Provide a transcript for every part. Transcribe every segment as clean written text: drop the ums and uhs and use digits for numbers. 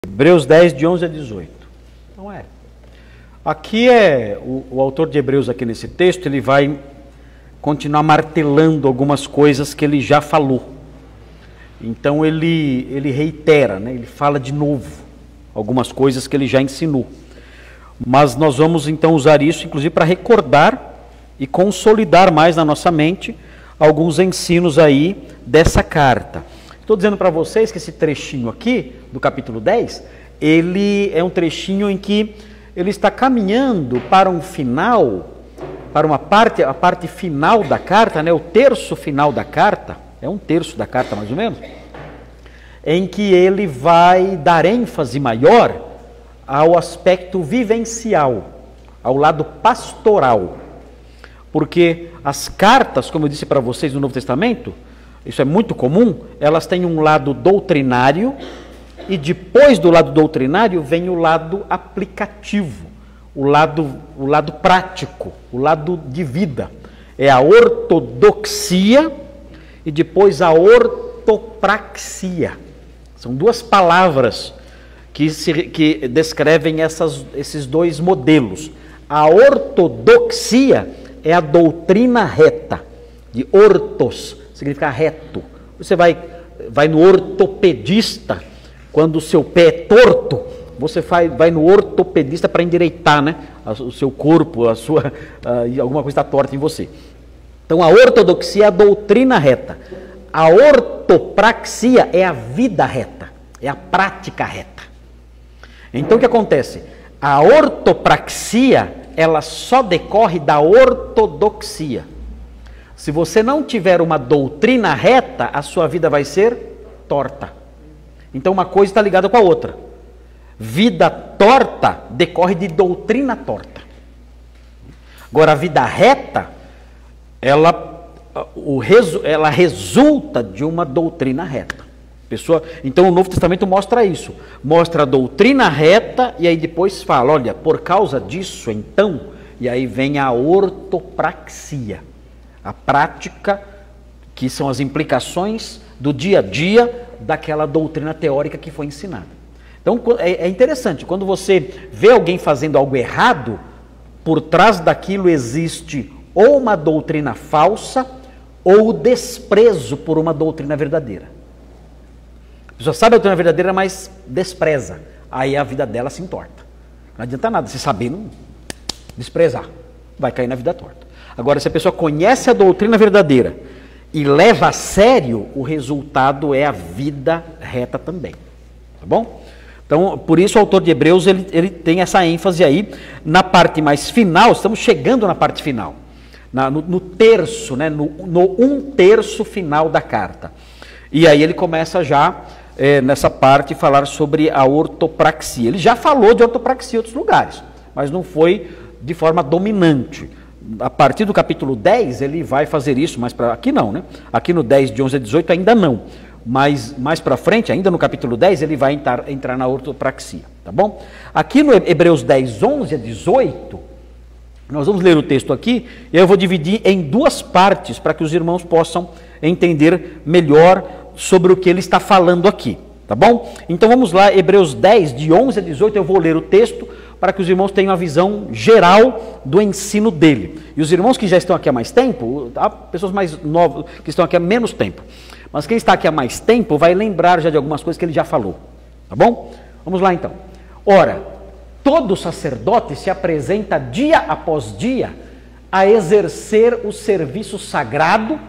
Hebreus 10, de 11 a 18. Então aqui o autor de Hebreus aqui nesse texto, ele vai continuar martelando algumas coisas que ele já falou. Então ele reitera, né? Ele fala de novo algumas coisas que ele já ensinou. Mas nós vamos então usar isso, inclusive, para recordar e consolidar mais na nossa mente alguns ensinos aí dessa carta. Estou dizendo para vocês que esse trechinho aqui, do capítulo 10, ele é um trechinho em que ele está caminhando para um final, para a parte final da carta, né, o terço final da carta, é um terço da carta mais ou menos, em que ele vai dar ênfase maior ao aspecto vivencial, ao lado pastoral. Porque as cartas, como eu disse para vocês no Novo Testamento, isso é muito comum, elas têm um lado doutrinário e depois do lado doutrinário vem o lado aplicativo, o lado prático, o lado de vida. É a ortodoxia e depois a ortopraxia. São duas palavras que descrevem esses dois modelos. A ortodoxia é a doutrina reta, de ortos, significa reto. Você vai no ortopedista, quando o seu pé é torto, você vai no ortopedista para endireitar, né, o seu corpo, alguma coisa está torta em você. Então a ortodoxia é a doutrina reta. A ortopraxia é a vida reta, é a prática reta. Então o que acontece? A ortopraxia, ela só decorre da ortodoxia. Se você não tiver uma doutrina reta, a sua vida vai ser torta. Então uma coisa está ligada com a outra. Vida torta decorre de doutrina torta. Agora a vida reta, ela resulta de uma doutrina reta. Então o Novo Testamento mostra isso. Mostra a doutrina reta e aí depois fala, olha, por causa disso então, e aí vem a ortopraxia. A prática, que são as implicações do dia a dia daquela doutrina teórica que foi ensinada. Então é interessante, quando você vê alguém fazendo algo errado, por trás daquilo existe ou uma doutrina falsa ou o desprezo por uma doutrina verdadeira. A pessoa sabe a doutrina verdadeira, mas despreza. Aí a vida dela se entorta. Não adianta nada você saber não desprezar. Vai cair na vida torta. Agora, se a pessoa conhece a doutrina verdadeira e leva a sério, o resultado é a vida reta também. Tá bom? Então, por isso o autor de Hebreus, ele tem essa ênfase aí na parte mais final. Estamos chegando na parte final. No terço, né, no 1/3 final da carta. E aí ele começa já, nessa parte, falar sobre a ortopraxia. Ele já falou de ortopraxia em outros lugares, mas não foi de forma dominante. A partir do capítulo 10, ele vai fazer isso, mas aqui não, né? Aqui no 10, de 11 a 18, ainda não. Mas mais para frente, ainda no capítulo 10, ele vai entrar na ortopraxia, tá bom? Aqui no Hebreus 10, 11 a 18, nós vamos ler o texto aqui, e eu vou dividir em duas partes, para que os irmãos possam entender melhor sobre o que ele está falando aqui, tá bom? Então vamos lá, Hebreus 10, de 11 a 18, eu vou ler o texto, para que os irmãos tenham a visão geral do ensino dele. E os irmãos que já estão aqui há mais tempo, há pessoas mais novas que estão aqui há menos tempo, mas quem está aqui há mais tempo vai lembrar já de algumas coisas que ele já falou, tá bom? Vamos lá então. Ora, todo sacerdote se apresenta dia após dia a exercer o serviço sagrado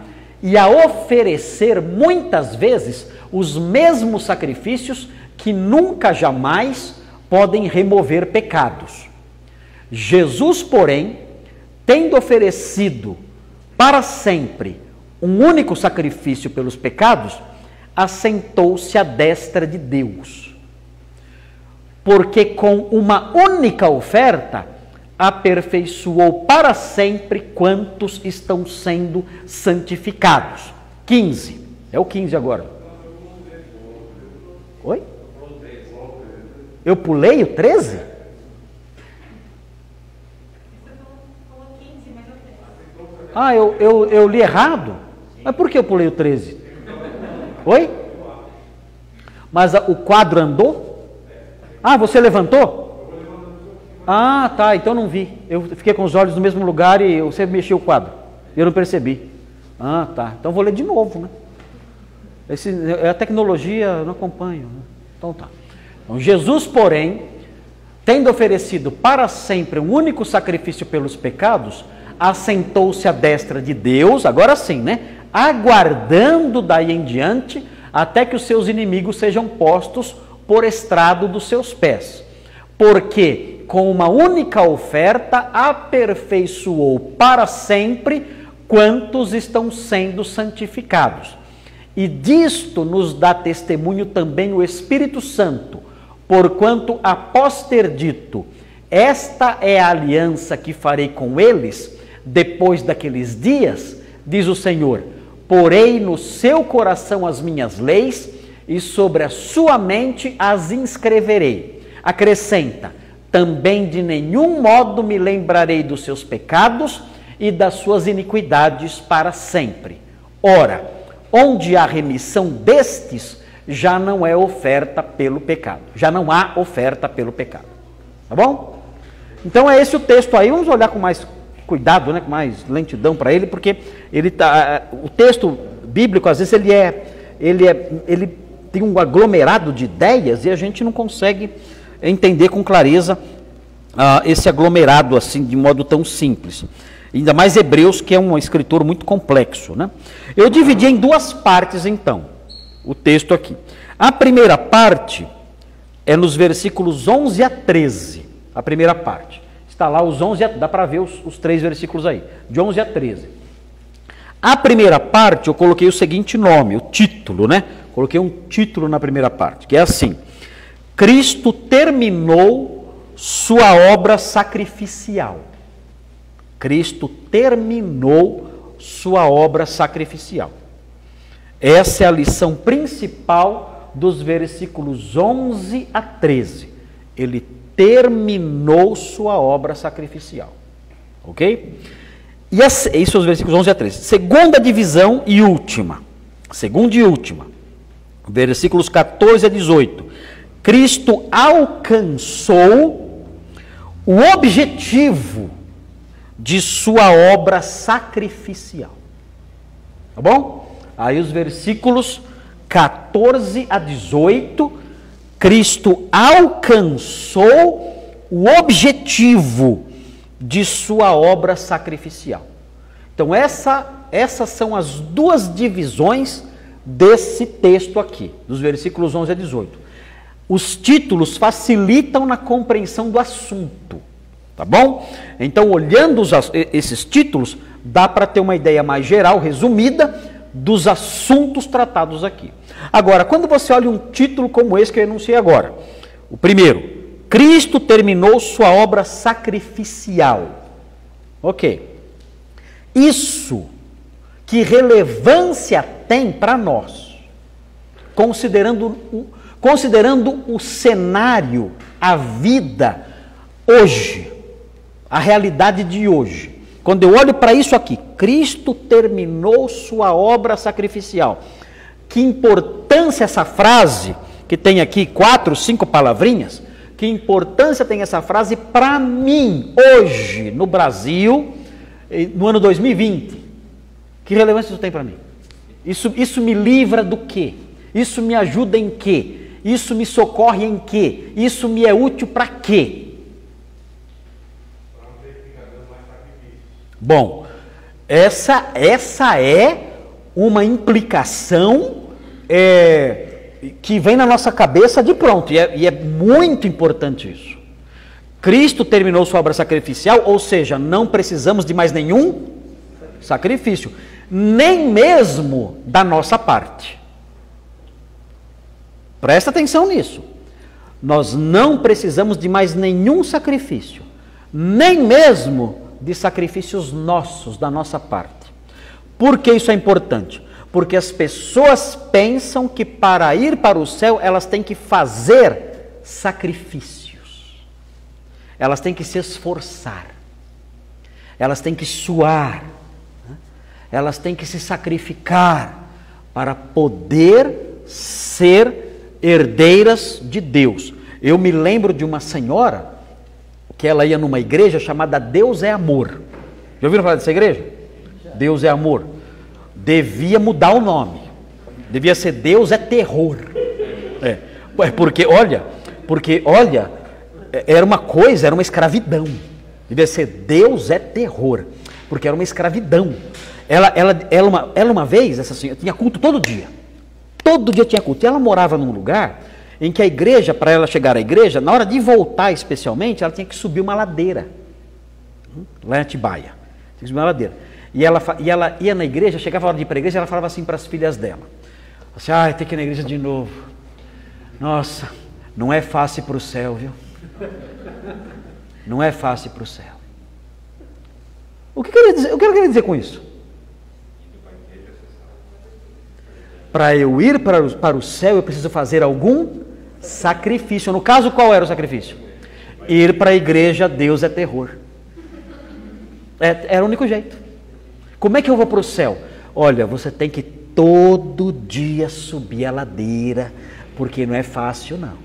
e a oferecer muitas vezes os mesmos sacrifícios que nunca jamais podem remover pecados. Jesus, porém, tendo oferecido para sempre um único sacrifício pelos pecados, assentou-se à destra de Deus. Porque com uma única oferta aperfeiçoou para sempre quantos estão sendo santificados. 15. É o 15 agora. Oi? Eu pulei o 13? Ah, eu li errado? Mas por que eu pulei o 13? Oi? Mas o quadro andou? Ah, você levantou? Ah, tá, então não vi. Eu fiquei com os olhos no mesmo lugar e você mexeu o quadro. Eu não percebi. Ah, tá. Então vou ler de novo, né? A tecnologia eu não acompanho. Né? Então tá. Então, Jesus, porém, tendo oferecido para sempre um único sacrifício pelos pecados, assentou-se à destra de Deus, agora sim, né? Aguardando daí em diante, até que os seus inimigos sejam postos por estrado dos seus pés. Porque com uma única oferta aperfeiçoou para sempre quantos estão sendo santificados. E disto nos dá testemunho também o Espírito Santo, porquanto após ter dito, esta é a aliança que farei com eles, depois daqueles dias, diz o Senhor, porei no seu coração as minhas leis, e sobre a sua mente as inscreverei. Acrescenta, também de nenhum modo me lembrarei dos seus pecados e das suas iniquidades para sempre. Ora, onde há remissão destes, já não é oferta pelo pecado. Já não há oferta pelo pecado. Tá bom? Então é esse o texto aí. Vamos olhar com mais cuidado, né? Com mais lentidão para ele, porque o texto bíblico, às vezes, ele tem um aglomerado de ideias e a gente não consegue entender com clareza esse aglomerado assim, de modo tão simples. Ainda mais Hebreus, que é um escritor muito complexo, né? Eu dividi em duas partes, então, o texto aqui. A primeira parte é nos versículos 11 a 13. A primeira parte. Está lá os 11, dá para ver os 3 versículos aí, de 11 a 13. A primeira parte eu coloquei o seguinte nome, o título, né? Coloquei um título na primeira parte, que é assim: Cristo terminou sua obra sacrificial. Cristo terminou sua obra sacrificial. Essa é a lição principal dos versículos 11 a 13. Ele terminou sua obra sacrificial. Ok? E isso os versículos 11 a 13. Segunda divisão e última. Segunda e última. Versículos 14 a 18. Cristo alcançou o objetivo de sua obra sacrificial. Tá bom? Aí os versículos 14 a 18, Cristo alcançou o objetivo de sua obra sacrificial. Então essas são as duas divisões desse texto aqui, dos versículos 11 a 18. Os títulos facilitam na compreensão do assunto. Tá bom? Então, olhando esses títulos, dá para ter uma ideia mais geral, resumida, dos assuntos tratados aqui. Agora, quando você olha um título como esse que eu enunciei agora, o primeiro, Cristo terminou sua obra sacrificial. Ok. Isso, que relevância tem para nós, considerando o cenário, a vida, hoje, a realidade de hoje. Quando eu olho para isso aqui, Cristo terminou sua obra sacrificial. Que importância essa frase, que tem aqui 4, 5 palavrinhas, que importância tem essa frase para mim, hoje, no Brasil, no ano 2020? Que relevância isso tem para mim? Isso me livra do quê? Isso me ajuda em quê? Isso me socorre em quê? Isso me é útil para quê? Bom, essa é uma implicação que vem na nossa cabeça de pronto, e é muito importante isso. Cristo terminou sua obra sacrificial, ou seja, não precisamos de mais nenhum sacrifício, nem mesmo da nossa parte. Presta atenção nisso. Nós não precisamos de mais nenhum sacrifício, nem mesmo de sacrifícios nossos, da nossa parte. Por que isso é importante? Porque as pessoas pensam que para ir para o céu elas têm que fazer sacrifícios. Elas têm que se esforçar. Elas têm que suar. Elas têm que se sacrificar para poder ser herdeiras de Deus. Eu me lembro de uma senhora que ela ia numa igreja chamada Deus é Amor. Já ouviram falar dessa igreja? Deus é Amor. Devia mudar o nome. Devia ser Deus é Terror. Porque olha, era uma coisa, era uma escravidão. Devia ser Deus é Terror, porque era uma escravidão. Ela uma vez, essa senhora, tinha culto todo dia tinha culto, e ela morava num lugar em que a igreja, para ela chegar à igreja, na hora de voltar especialmente, ela tinha que subir uma ladeira, lá em Atibaia, tinha que subir uma ladeira, e ela ia na igreja, chegava a hora de ir para a igreja, ela falava assim para as filhas dela, assim, tem que ir na igreja de novo, nossa, não é fácil para o céu, viu? Não é fácil para o céu. O que eu quero dizer com isso? Para eu ir para o céu, eu preciso fazer algum sacrifício. No caso, qual era o sacrifício? Ir para a igreja, Deus é Terror. Era o único jeito. Como é que eu vou para o céu? Olha, você tem que todo dia subir a ladeira, porque não é fácil não.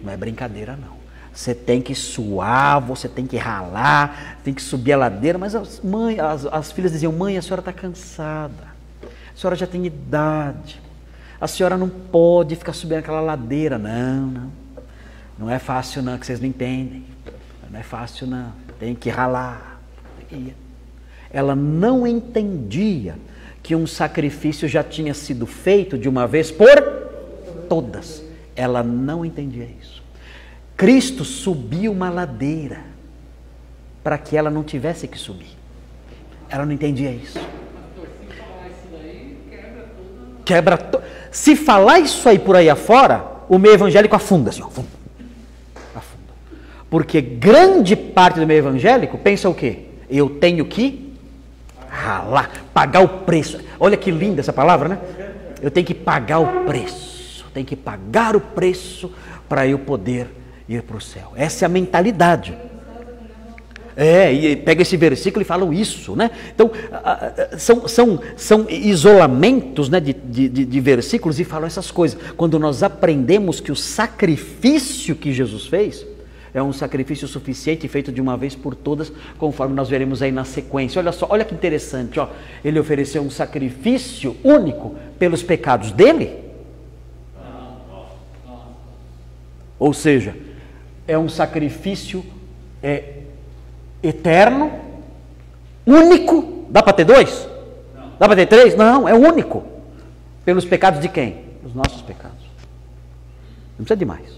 Não é brincadeira não. Você tem que suar, você tem que ralar, tem que subir a ladeira, mas as filhas diziam, mãe, a senhora está cansada, a senhora já tem idade, a senhora não pode ficar subindo aquela ladeira, não é fácil não, que vocês não entendem, não é fácil não, tem que ralar. Ela não entendia que um sacrifício já tinha sido feito de uma vez por todas, ela não entendia isso. Cristo subiu uma ladeira para que ela não tivesse que subir. Ela não entendia isso. Se falar isso aí por aí afora, o meio evangélico afunda, assim, afunda. Porque grande parte do meio evangélico pensa o quê? Eu tenho que ralar, pagar o preço. Olha que linda essa palavra, né? Eu tenho que pagar o preço. Tenho que pagar o preço para eu poder ir para o céu. Essa é a mentalidade. E pega esse versículo e falam isso, né? Então, são isolamentos, né, de versículos e falam essas coisas. Quando nós aprendemos que o sacrifício que Jesus fez é um sacrifício suficiente, feito de uma vez por todas, conforme nós veremos aí na sequência. Olha só, olha que interessante, ó. Ele ofereceu um sacrifício único pelos pecados dele. Ou seja, é um sacrifício eterno, único. Dá para ter dois? Não. Dá para ter três? Não, é único. Pelos pecados de quem? Os nossos pecados. Não precisa de mais.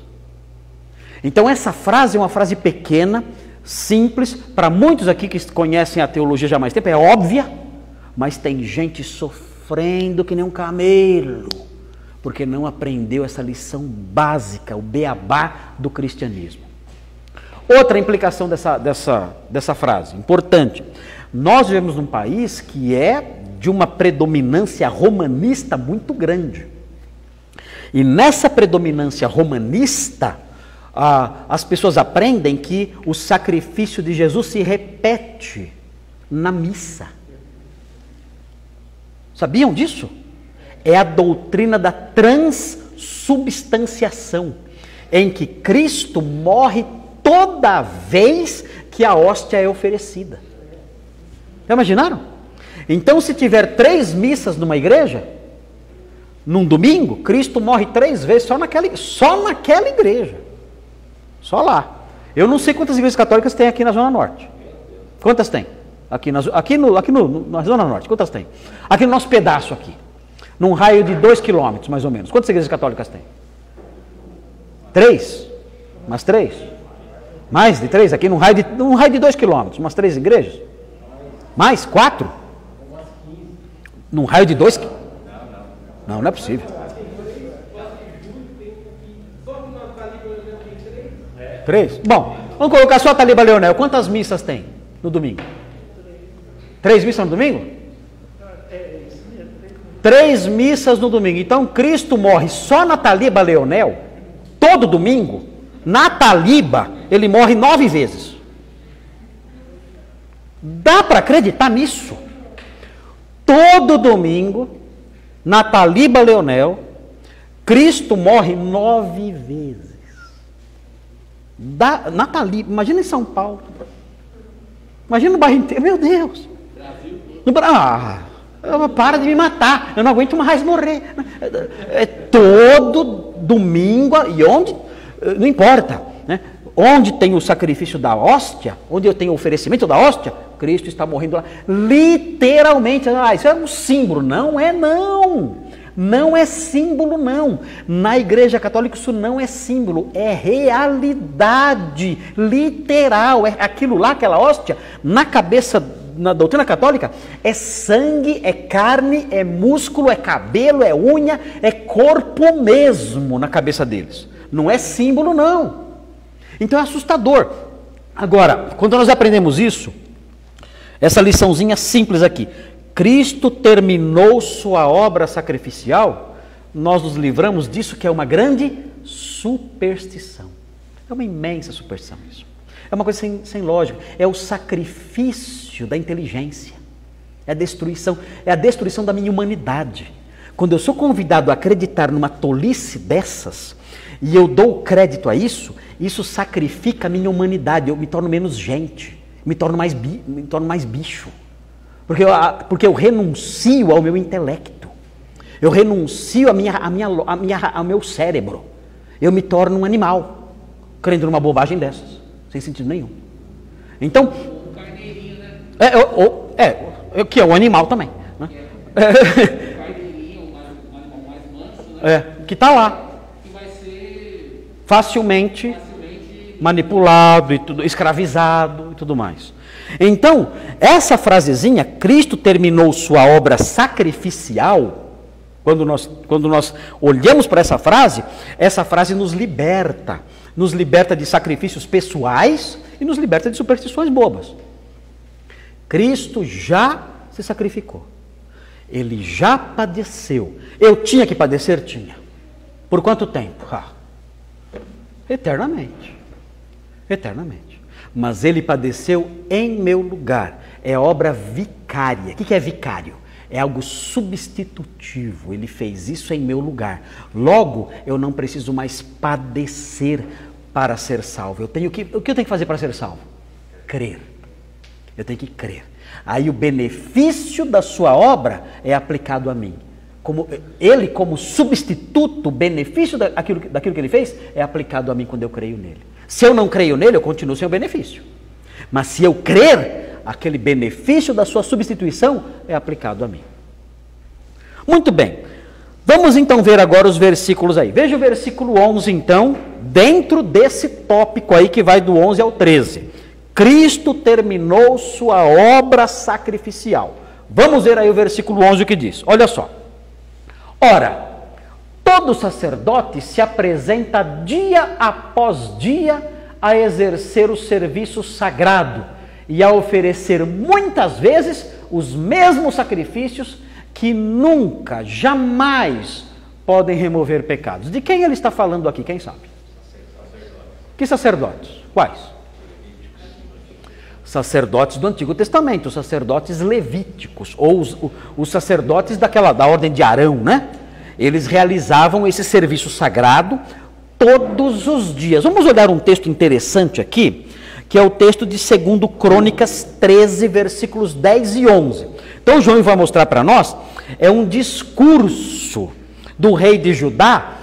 Então essa frase é uma frase pequena, simples, para muitos aqui que conhecem a teologia já há mais tempo, é óbvia, mas tem gente sofrendo que nem um camelo, porque não aprendeu essa lição básica, o beabá do cristianismo. Outra implicação dessa frase, importante. Nós vivemos num país que é de uma predominância romanista muito grande. E nessa predominância romanista, as pessoas aprendem que o sacrifício de Jesus se repete na missa. Sabiam disso? É a doutrina da transubstanciação, em que Cristo morre toda vez que a hóstia é oferecida. Já imaginaram? Então, se tiver 3 missas numa igreja, num domingo, Cristo morre 3 vezes só naquela igreja. Só lá. Eu não sei quantas igrejas católicas tem aqui na Zona Norte. Quantas tem? Aqui na Zona Norte, quantas tem? Aqui no nosso pedaço aqui. Num raio de 2 quilômetros, mais ou menos. Quantas igrejas católicas tem? 3? Umas 3? Mais de 3? Aqui num raio de 2 quilômetros. Umas 3 igrejas? Mais? 4? Num raio de 2 quilômetros? Não é possível. 3? Bom, vamos colocar só a Taliba Leonel. Quantas missas tem no domingo? 3 missas no domingo? 3 missas no domingo. Então Cristo morre só na Taliba Leonel, todo domingo. Na Taliba, ele morre 9 vezes. Dá para acreditar nisso? Todo domingo, na Taliba Leonel, Cristo morre 9 vezes. Natali, imagina em São Paulo. Imagina no bairro inteiro, meu Deus. Para de me matar, eu não aguento mais morrer. É todo domingo, e onde, não importa, né? Onde tem o sacrifício da hóstia, onde eu tenho o oferecimento da hóstia, Cristo está morrendo lá. Literalmente, isso é um símbolo. Não é não. Não é símbolo não. Na Igreja Católica isso não é símbolo, é realidade, literal. É aquilo lá, aquela hóstia, na cabeça, na doutrina católica, é sangue, é carne, é músculo, é cabelo, é unha, é corpo mesmo na cabeça deles. Não é símbolo não. Então é assustador. Agora, quando nós aprendemos isso, essa liçãozinha simples aqui, Cristo terminou sua obra sacrificial, nós nos livramos disso que é uma grande superstição. É uma imensa superstição isso. É uma coisa sem lógica. É o sacrifício da inteligência. É a destruição da minha humanidade. Quando eu sou convidado a acreditar numa tolice dessas, e eu dou crédito a isso, isso sacrifica a minha humanidade, eu me torno menos gente, me torno mais bicho. Porque eu renuncio ao meu intelecto, eu renuncio ao meu cérebro, eu me torno um animal, crendo numa bobagem dessas, sem sentido nenhum. Então, o carneirinho, né? Que é o animal também, né? O carneirinho, um animal mais manso, né? Que está lá, Que vai ser facilmente manipulado e tudo, escravizado e tudo mais. Então, essa frasezinha, Cristo terminou sua obra sacrificial, quando nós olhamos para essa frase nos liberta de sacrifícios pessoais e nos liberta de superstições bobas. Cristo já se sacrificou, Ele já padeceu. Eu tinha que padecer? Tinha. Por quanto tempo? Eternamente. Mas Ele padeceu em meu lugar. É obra vicária. O que é vicário? É algo substitutivo. Ele fez isso em meu lugar. Logo, eu não preciso mais padecer para ser salvo. O que eu tenho que fazer para ser salvo? Crer. Eu tenho que crer. Aí o benefício da sua obra é aplicado a mim. Ele, como substituto, o benefício daquilo que ele fez é aplicado a mim quando eu creio nele. Se eu não creio nele, eu continuo sem o benefício. Mas se eu crer, aquele benefício da sua substituição é aplicado a mim. Muito bem. Vamos então ver agora os versículos aí. Veja o versículo 11 então, dentro desse tópico aí que vai do 11 ao 13. Cristo terminou sua obra sacrificial. Vamos ver aí o versículo 11 o que diz. Olha só. Ora, todo sacerdote se apresenta dia após dia a exercer o serviço sagrado e a oferecer muitas vezes os mesmos sacrifícios que nunca, jamais podem remover pecados. De quem ele está falando aqui? Quem sabe? Que sacerdotes? Quais? Sacerdotes do Antigo Testamento, os sacerdotes levíticos, ou os sacerdotes da ordem de Arão, né? Eles realizavam esse serviço sagrado todos os dias. Vamos olhar um texto interessante aqui, que é o texto de 2 Crônicas 13, versículos 10 e 11. Então João vai mostrar para nós, é um discurso do rei de Judá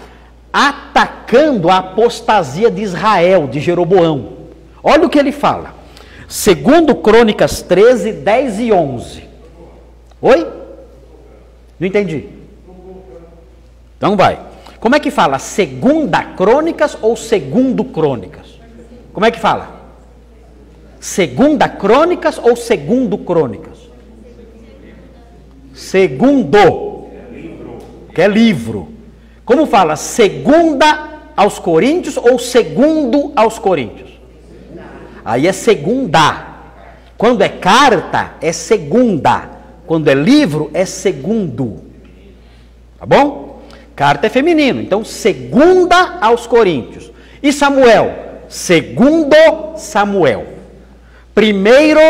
atacando a apostasia de Israel, de Jeroboão. Olha o que ele fala. 2 Crônicas 13, 10 e 11. Oi? Não entendi. Então vai. Como é que fala? Segunda Crônicas ou Segundo Crônicas? Como é que fala? Segunda Crônicas ou Segundo Crônicas? Segundo. Que é livro. Como fala? Segunda aos Coríntios ou Segundo aos Coríntios? Aí é segunda. Quando é carta, é segunda. Quando é livro, é segundo. Tá bom? Carta é feminino. Então, segunda aos Coríntios. E Samuel? Segundo Samuel. Primeiro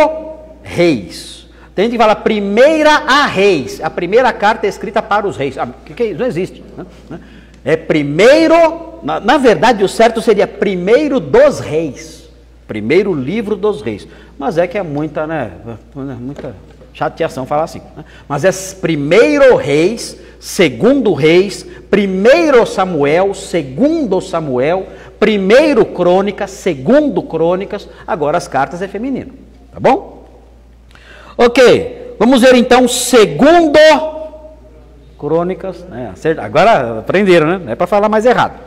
Reis. Tem gente que fala primeira a Reis. A primeira carta é escrita para os reis. Que é isso? Não existe. Né? É primeiro, na verdade o certo seria primeiro dos reis. Primeiro livro dos reis. Mas é que é muita, né? Muita chateação falar assim. Né? Mas é primeiro reis, segundo reis, primeiro Samuel, segundo Samuel, primeiro crônicas, segundo crônicas. Agora as cartas é feminino. Tá bom? Ok. Vamos ver então segundo crônicas. Né? Agora aprenderam, né? Não é para falar mais errado.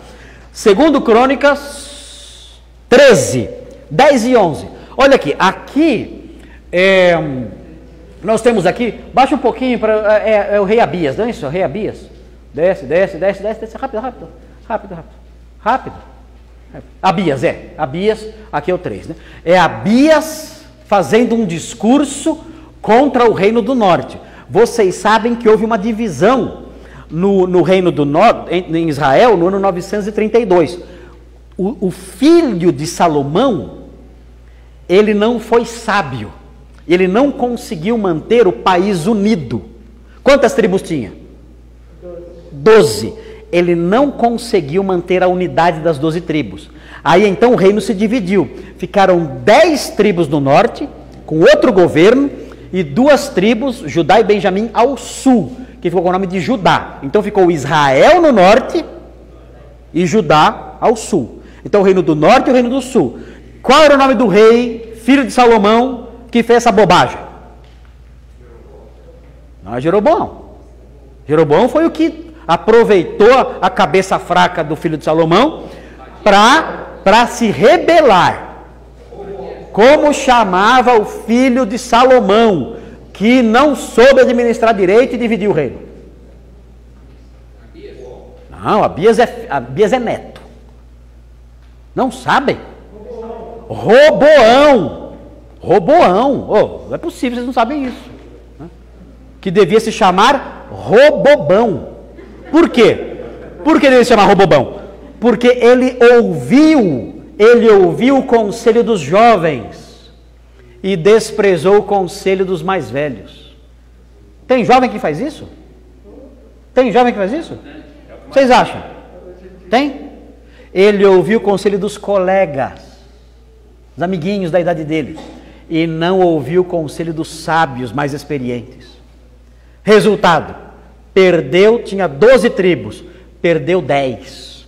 Segundo crônicas 13, 10 e 11. Olha aqui, nós temos aqui, baixa um pouquinho, é o rei Abias, não é isso? O rei Abias, desce, rápido. Abias, aqui é o 3, né? É Abias fazendo um discurso contra o reino do norte. Vocês sabem que houve uma divisão no reino do norte, em Israel, no ano 932. O filho de Salomão, ele não foi sábio, ele não conseguiu manter o país unido. Quantas tribos tinha? 12. Ele não conseguiu manter a unidade das 12 tribos. Aí então o reino se dividiu. Ficaram 10 tribos no norte, com outro governo, e 2 tribos, Judá e Benjamim, ao sul, que ficou com o nome de Judá. Então ficou Israel no norte e Judá ao sul. Então o reino do norte e o reino do sul. Qual era o nome do rei, filho de Salomão, que fez essa bobagem? Não é Jeroboão. Jeroboão foi o que aproveitou a cabeça fraca do filho de Salomão para se rebelar. Como chamava o filho de Salomão, que não soube administrar direito e dividiu o reino? Não, Abias é neto. Não sabem? Roboão. Oh, não é possível, vocês não sabem isso. Que devia se chamar Robobão. Por quê? Por que devia se chamar Robobão? Porque ele ouviu o conselho dos jovens e desprezou o conselho dos mais velhos. Tem jovem que faz isso? Tem jovem que faz isso? Vocês acham? Tem? Ele ouviu o conselho dos colegas, os amiguinhos da idade dele, e não ouviu o conselho dos sábios mais experientes. Resultado, tinha 12 tribos, perdeu 10.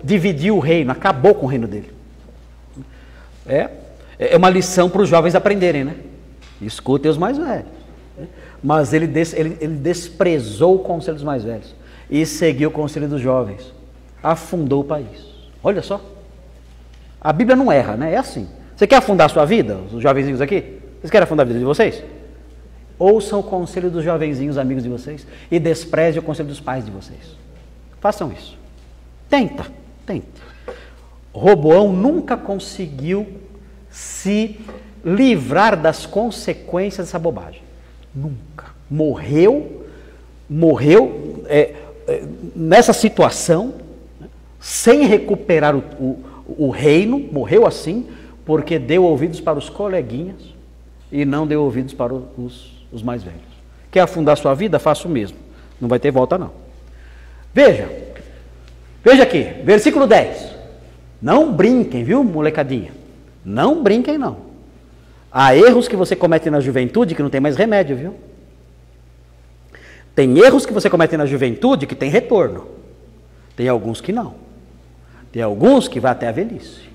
Dividiu o reino, acabou com o reino dele. É uma lição para os jovens aprenderem, né? Escutem os mais velhos. Mas ele desprezou o conselho dos mais velhos e seguiu o conselho dos jovens. Afundou o país. Olha só. A Bíblia não erra, né? É assim. Você quer afundar a sua vida, os jovenzinhos aqui? Vocês querem afundar a vida de vocês? Ouçam o conselho dos jovenzinhos amigos de vocês e desprezem o conselho dos pais de vocês. Façam isso. Tenta. Roboão nunca conseguiu se livrar das consequências dessa bobagem. Nunca. Morreu nessa situação, né, sem recuperar o reino, morreu assim, porque deu ouvidos para os coleguinhas e não deu ouvidos para os mais velhos. Quer afundar sua vida? Faça o mesmo. Não vai ter volta não. Veja aqui, versículo 10. Não brinquem, viu, molecadinha? Não brinquem, não. Há erros que você comete na juventude que não tem mais remédio, viu? Tem erros que você comete na juventude que tem retorno. Tem alguns que não. Tem alguns que vai até a velhice.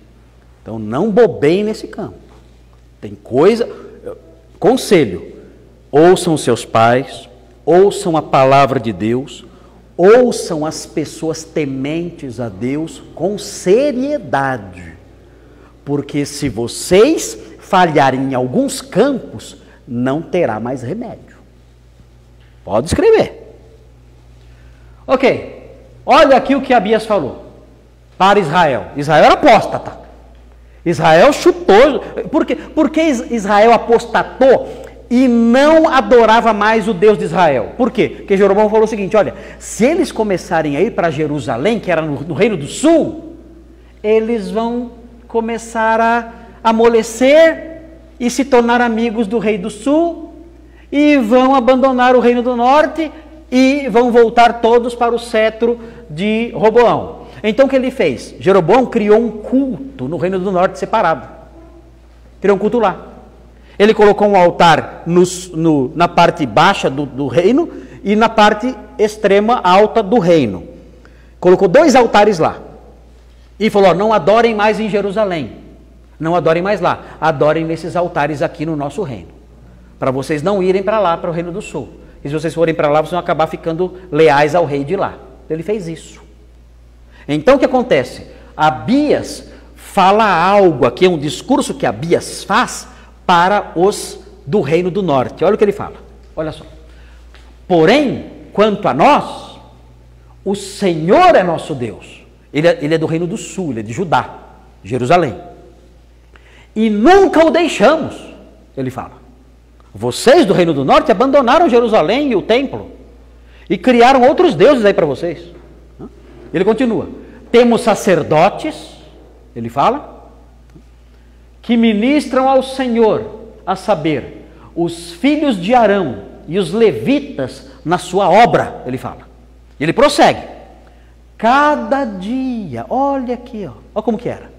Então não bobeiem nesse campo. Tem coisa... Conselho. Ouçam seus pais, ouçam a palavra de Deus, ouçam as pessoas tementes a Deus com seriedade. Porque se vocês falharem em alguns campos, não terá mais remédio. Pode escrever. Ok. Olha aqui o que Abias falou para Israel. Israel era apóstata. Israel chutou. Por que Israel apostatou e não adorava mais o Deus de Israel? Por quê? Porque Jeroboão falou o seguinte: olha, se eles começarem a ir para Jerusalém, que era no Reino do Sul, eles vão começar a amolecer e se tornar amigos do rei do Sul e vão abandonar o Reino do Norte e vão voltar todos para o cetro de Roboão. Então o que ele fez? Jeroboão criou um culto no Reino do Norte separado. Criou um culto lá. Ele colocou um altar na parte baixa do reino e na parte extrema alta do reino. Colocou 2 altares lá. E falou, não adorem mais em Jerusalém. Não adorem mais lá. Adorem nesses altares aqui no nosso reino. Para vocês não irem para lá, para o Reino do Sul. E se vocês forem para lá, vocês vão acabar ficando leais ao rei de lá. Ele fez isso. Então o que acontece? Abias fala algo, aqui é um discurso que Abias faz para os do Reino do Norte. Olha o que ele fala. Olha só. Porém, quanto a nós, o Senhor é nosso Deus. Ele é do Reino do Sul, ele é de Judá, Jerusalém. E nunca o deixamos, ele fala. Vocês do Reino do Norte abandonaram Jerusalém e o templo e criaram outros deuses aí para vocês. Ele continua. Temos sacerdotes, ele fala, que ministram ao Senhor, a saber, os filhos de Arão e os levitas na sua obra, ele fala. Ele prossegue. Cada dia, olha aqui, ó, olha como que era.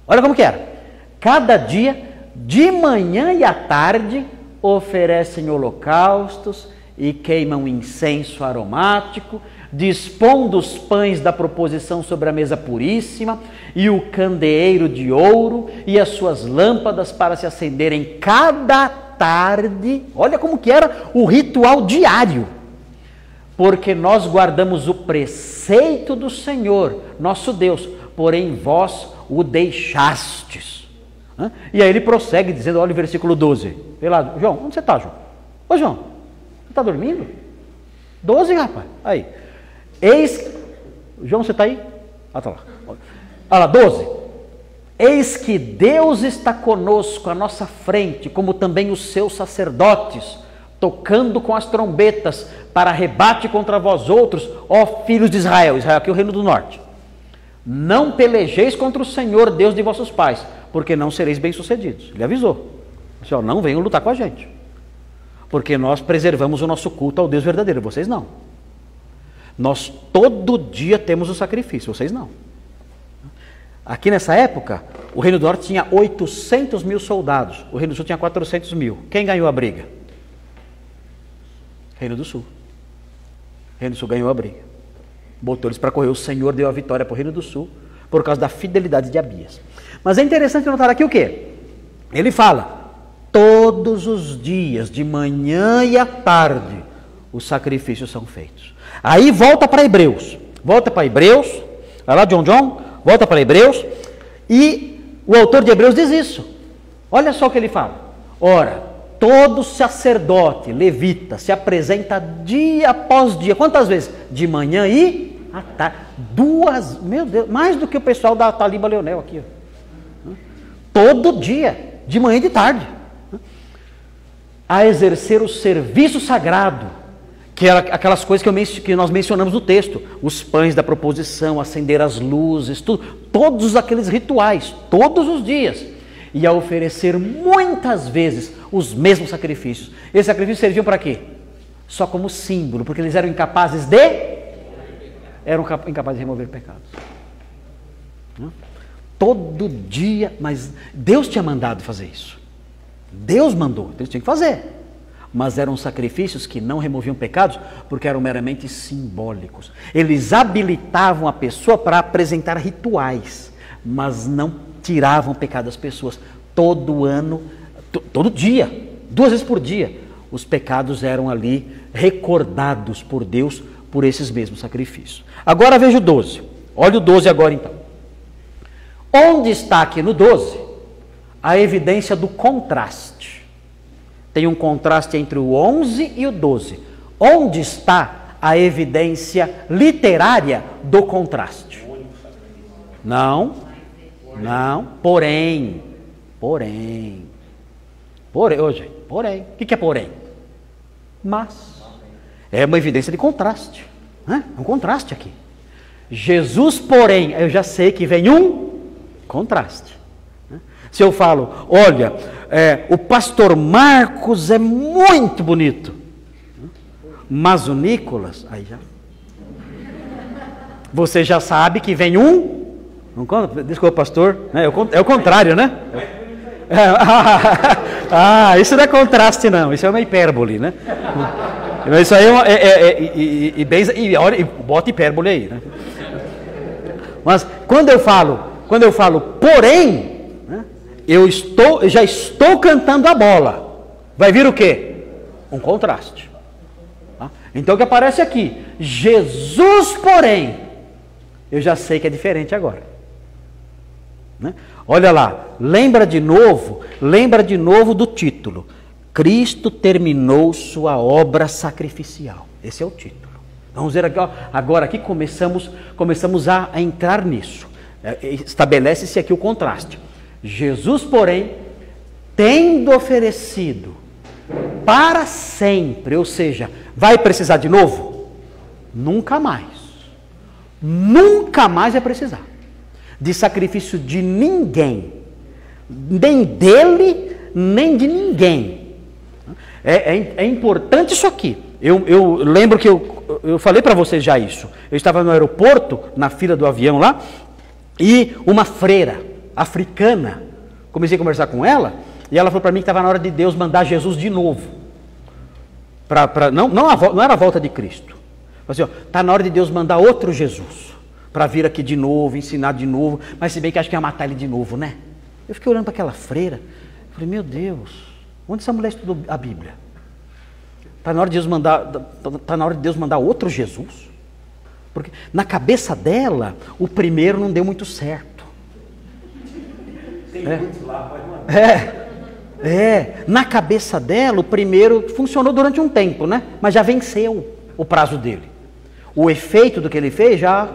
Olha como que era. Cada dia, de manhã e à tarde, oferecem holocaustos e queimam incenso aromático, dispondo os pães da proposição sobre a mesa puríssima e o candeeiro de ouro e as suas lâmpadas para se acenderem cada tarde. Olha como que era o ritual diário. Porque nós guardamos o preceito do Senhor, nosso Deus, porém vós o deixastes. E aí ele prossegue dizendo, olha o versículo 12. Vê lá, João, onde você está, João? Ô João, você está dormindo? 12, rapaz. Aí. João, você está aí? Ah, está lá. Olha lá, 12. Eis que Deus está conosco à nossa frente, como também os seus sacerdotes, tocando com as trombetas, para rebate contra vós outros, ó filhos de Israel. Israel aqui é o Reino do Norte. Não pelejeis contra o Senhor, Deus de vossos pais, porque não sereis bem-sucedidos. Ele avisou. Disse, ó, não venham lutar com a gente, porque nós preservamos o nosso culto ao Deus verdadeiro, vocês não. Nós todo dia temos o sacrifício, vocês não. Aqui nessa época, o Reino do Norte tinha 800 mil soldados, o Reino do Sul tinha 400 mil. Quem ganhou a briga? Reino do Sul. Reino do Sul ganhou a briga. Botou eles para correr, o Senhor deu a vitória para o Reino do Sul, por causa da fidelidade de Abias. Mas é interessante notar aqui o quê? Ele fala, todos os dias, de manhã e à tarde, os sacrifícios são feitos. Aí volta para Hebreus, vai lá John, volta para Hebreus, e o autor de Hebreus diz isso. Olha só o que ele fala. Ora, todo sacerdote, levita, se apresenta dia após dia. Quantas vezes? De manhã e à tarde. 2, meu Deus, mais do que o pessoal da Taliba Leonel aqui. Ó. Todo dia, de manhã e de tarde. A exercer o serviço sagrado, que era aquelas coisas que nós mencionamos no texto. Os pães da proposição, acender as luzes, tudo, todos aqueles rituais, todos os dias. E a oferecer muitas vezes os mesmos sacrifícios. Esses sacrifícios serviam para quê? Só como símbolo, porque eles eram incapazes de remover pecados. Todo dia, mas Deus tinha mandado fazer isso. Deus mandou, eles tinham que fazer. Mas eram sacrifícios que não removiam pecados, porque eram meramente simbólicos. Eles habilitavam a pessoa para apresentar rituais, mas não tiravam o pecado das pessoas. Todo ano, todo dia, 2 vezes por dia, os pecados eram ali recordados por Deus por esses mesmos sacrifícios. Agora veja o 12. Olha o 12 agora então. Onde está aqui no 12 a evidência do contraste? Tem um contraste entre o 11 e o 12. Onde está a evidência literária do contraste? Não, porém, hoje, o que é porém? Mas, é uma evidência de contraste, né? Um contraste aqui. Jesus, porém, eu já sei que vem um contraste. Se eu falo, olha, o pastor Marcos é muito bonito, Mas o Nicolas, aí já. Você já sabe que vem um. Não conta? Desculpa, pastor. É o contrário, né? Isso não é contraste, não. Isso é uma hipérbole, né? Isso aí olha, bota hipérbole aí, né? Mas quando eu falo porém, né, eu já estou cantando a bola. Vai vir o quê? Um contraste. Tá? Então o que aparece aqui? Jesus, porém, eu já sei que é diferente agora. Né? Olha lá, lembra de novo do título. Cristo terminou sua obra sacrificial. Esse é o título. Vamos ver aqui, ó, agora aqui começamos a entrar nisso. Estabelece-se aqui o contraste. Jesus, porém, tendo oferecido para sempre, ou seja, vai precisar de novo? Nunca mais. Nunca mais vai precisar de sacrifício de ninguém, nem dele, nem de ninguém. É importante isso aqui. Eu lembro que eu falei para vocês já isso. Eu estava no aeroporto, na fila do avião lá, e uma freira africana, comecei a conversar com ela, e ela falou para mim que estava na hora de Deus mandar Jesus de novo. Não era a volta de Cristo. Assim, está na hora de Deus mandar outro Jesus, para vir aqui de novo, ensinar de novo, mas se bem que acho que ia matar ele de novo, né? Eu fiquei olhando para aquela freira, falei, meu Deus, onde essa mulher estudou a Bíblia? Está na hora de Deus mandar outro Jesus? Porque na cabeça dela, o primeiro não deu muito certo. Tem muitos lá, pode mandar. Na cabeça dela, o primeiro funcionou durante um tempo, né? Mas já venceu o prazo dele. O efeito do que ele fez já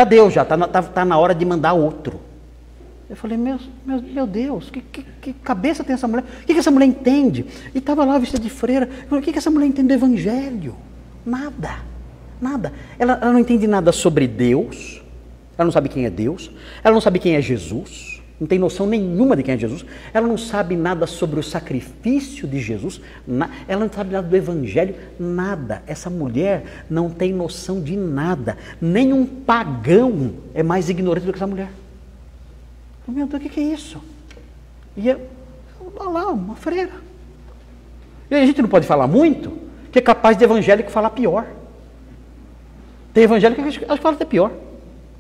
deu, já está na hora de mandar outro. Eu falei, meu Deus, que cabeça tem essa mulher? O que essa mulher entende? E estava lá vestida de freira. Eu falei, o que essa mulher entende do Evangelho? Nada. Ela não entende nada sobre Deus. Ela não sabe quem é Deus. Ela não sabe quem é Jesus. Não tem noção nenhuma de quem é Jesus. Ela não sabe nada sobre o sacrifício de Jesus. Ela não sabe nada do Evangelho. Nada. Essa mulher não tem noção de nada. Nenhum pagão é mais ignorante do que essa mulher. Meu Deus, o que é isso? E olha lá, uma freira. E a gente não pode falar muito, que é capaz de evangélico falar pior. Tem evangélico que acho que fala até pior.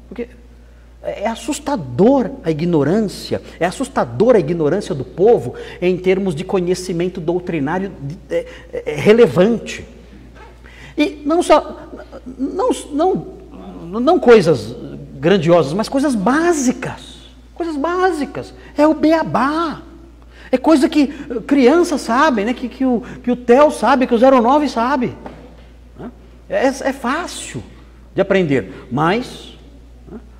Porque é assustador a ignorância, do povo em termos de conhecimento doutrinário relevante. E não coisas grandiosas, mas coisas básicas. Coisas básicas, é o beabá, é coisa que crianças sabem, né? que o Theo sabe, que o 09 sabe. É fácil de aprender, mas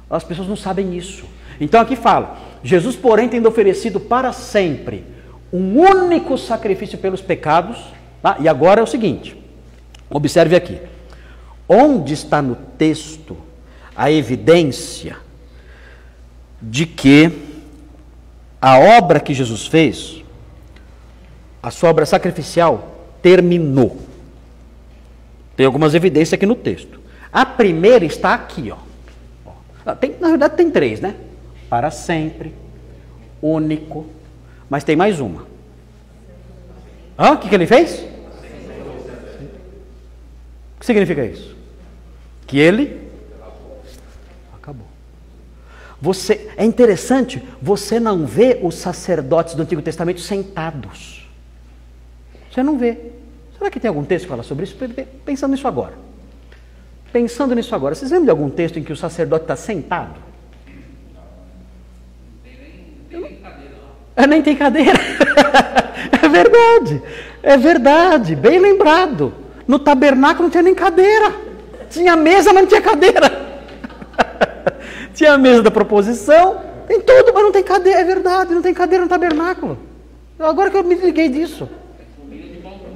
as pessoas não sabem isso. Então aqui fala, Jesus porém tendo oferecido para sempre um único sacrifício pelos pecados, tá? E agora é o seguinte, observe aqui, onde está no texto a evidência de que a obra que Jesus fez, a sua obra sacrificial, terminou. Tem algumas evidências aqui no texto. A primeira está aqui, ó. Na verdade tem três, né? Para sempre, único, mas tem mais uma. O que ele fez? O que significa isso? Que ele acabou. É interessante, você não vê os sacerdotes do Antigo Testamento sentados. Você não vê. Será que tem algum texto que fala sobre isso? Pensando nisso agora. Vocês lembram de algum texto em que o sacerdote está sentado? Nem tem cadeira. É verdade, bem lembrado. No tabernáculo não tinha nem cadeira. Tinha mesa, mas não tinha cadeira. Tinha a mesa da proposição, tem tudo, mas não tem cadeira, é verdade, não tem cadeira no tabernáculo. Agora que eu me liguei disso.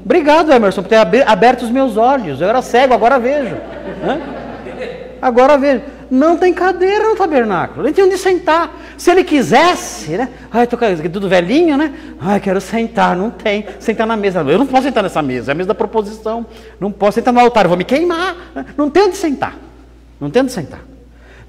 Obrigado, Emerson, por ter aberto os meus olhos. Eu era cego, agora vejo. Agora vejo. Não tem cadeira no tabernáculo, ele tinha onde sentar. Se ele quisesse, né? Ai, tô tudo velhinho, né? Ai, quero sentar, não tem. Sentar na mesa. Eu não posso sentar nessa mesa, é a mesa da proposição. Não posso sentar no altar, eu vou me queimar. Não tem onde sentar. Não tem onde sentar.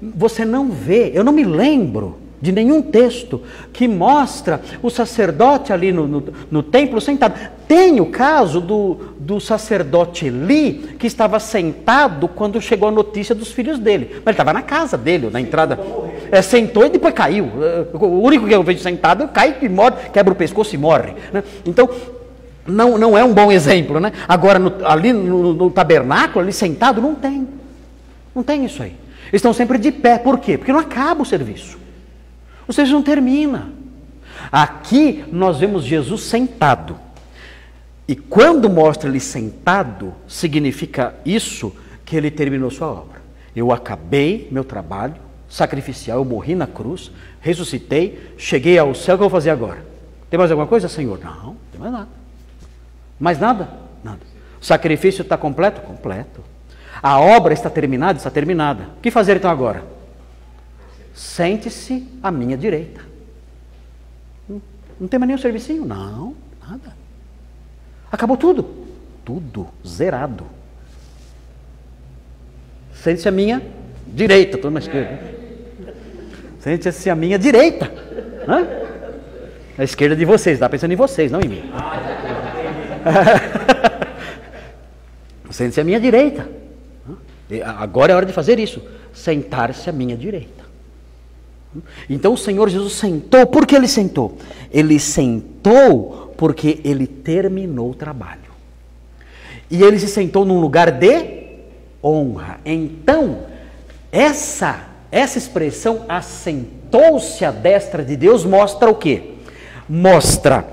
Você não vê, eu não me lembro de nenhum texto que mostra o sacerdote ali no templo sentado. Tem o caso do sacerdote Eli, que estava sentado quando chegou a notícia dos filhos dele. Mas ele estava na casa dele, na entrada. Sentou e depois caiu. O único que eu vejo sentado, cai e morre, quebra o pescoço e morre. Né? Então, não é um bom exemplo. Né? Agora, ali no tabernáculo, ali sentado, não tem. Não tem isso aí. Eles estão sempre de pé. Por quê? Porque não acaba o serviço. O serviço não termina. Aqui nós vemos Jesus sentado. E quando mostra ele sentado, significa isso, que ele terminou sua obra. Eu acabei meu trabalho sacrificial, eu morri na cruz, ressuscitei, cheguei ao céu, o que eu vou fazer agora? Tem mais alguma coisa, Senhor? Não, não tem mais nada. Mais nada? Nada. O sacrifício está completo? Completo. A obra está terminada? Está terminada. O que fazer então agora? Sente-se à minha direita. Não tem mais nenhum servicinho? Não, nada. Acabou tudo. Tudo zerado. Sente-se à minha direita. Estou na esquerda. Sente-se à minha direita. Hã? A esquerda de vocês. Está pensando em vocês, não em mim. Sente-se à minha direita. Agora é hora de fazer isso. Sentar-se à minha direita. Então o Senhor Jesus sentou. Por que ele sentou? Ele sentou porque ele terminou o trabalho. E ele se sentou num lugar de honra. Então, essa expressão, assentou-se à destra de Deus, mostra o quê? Mostra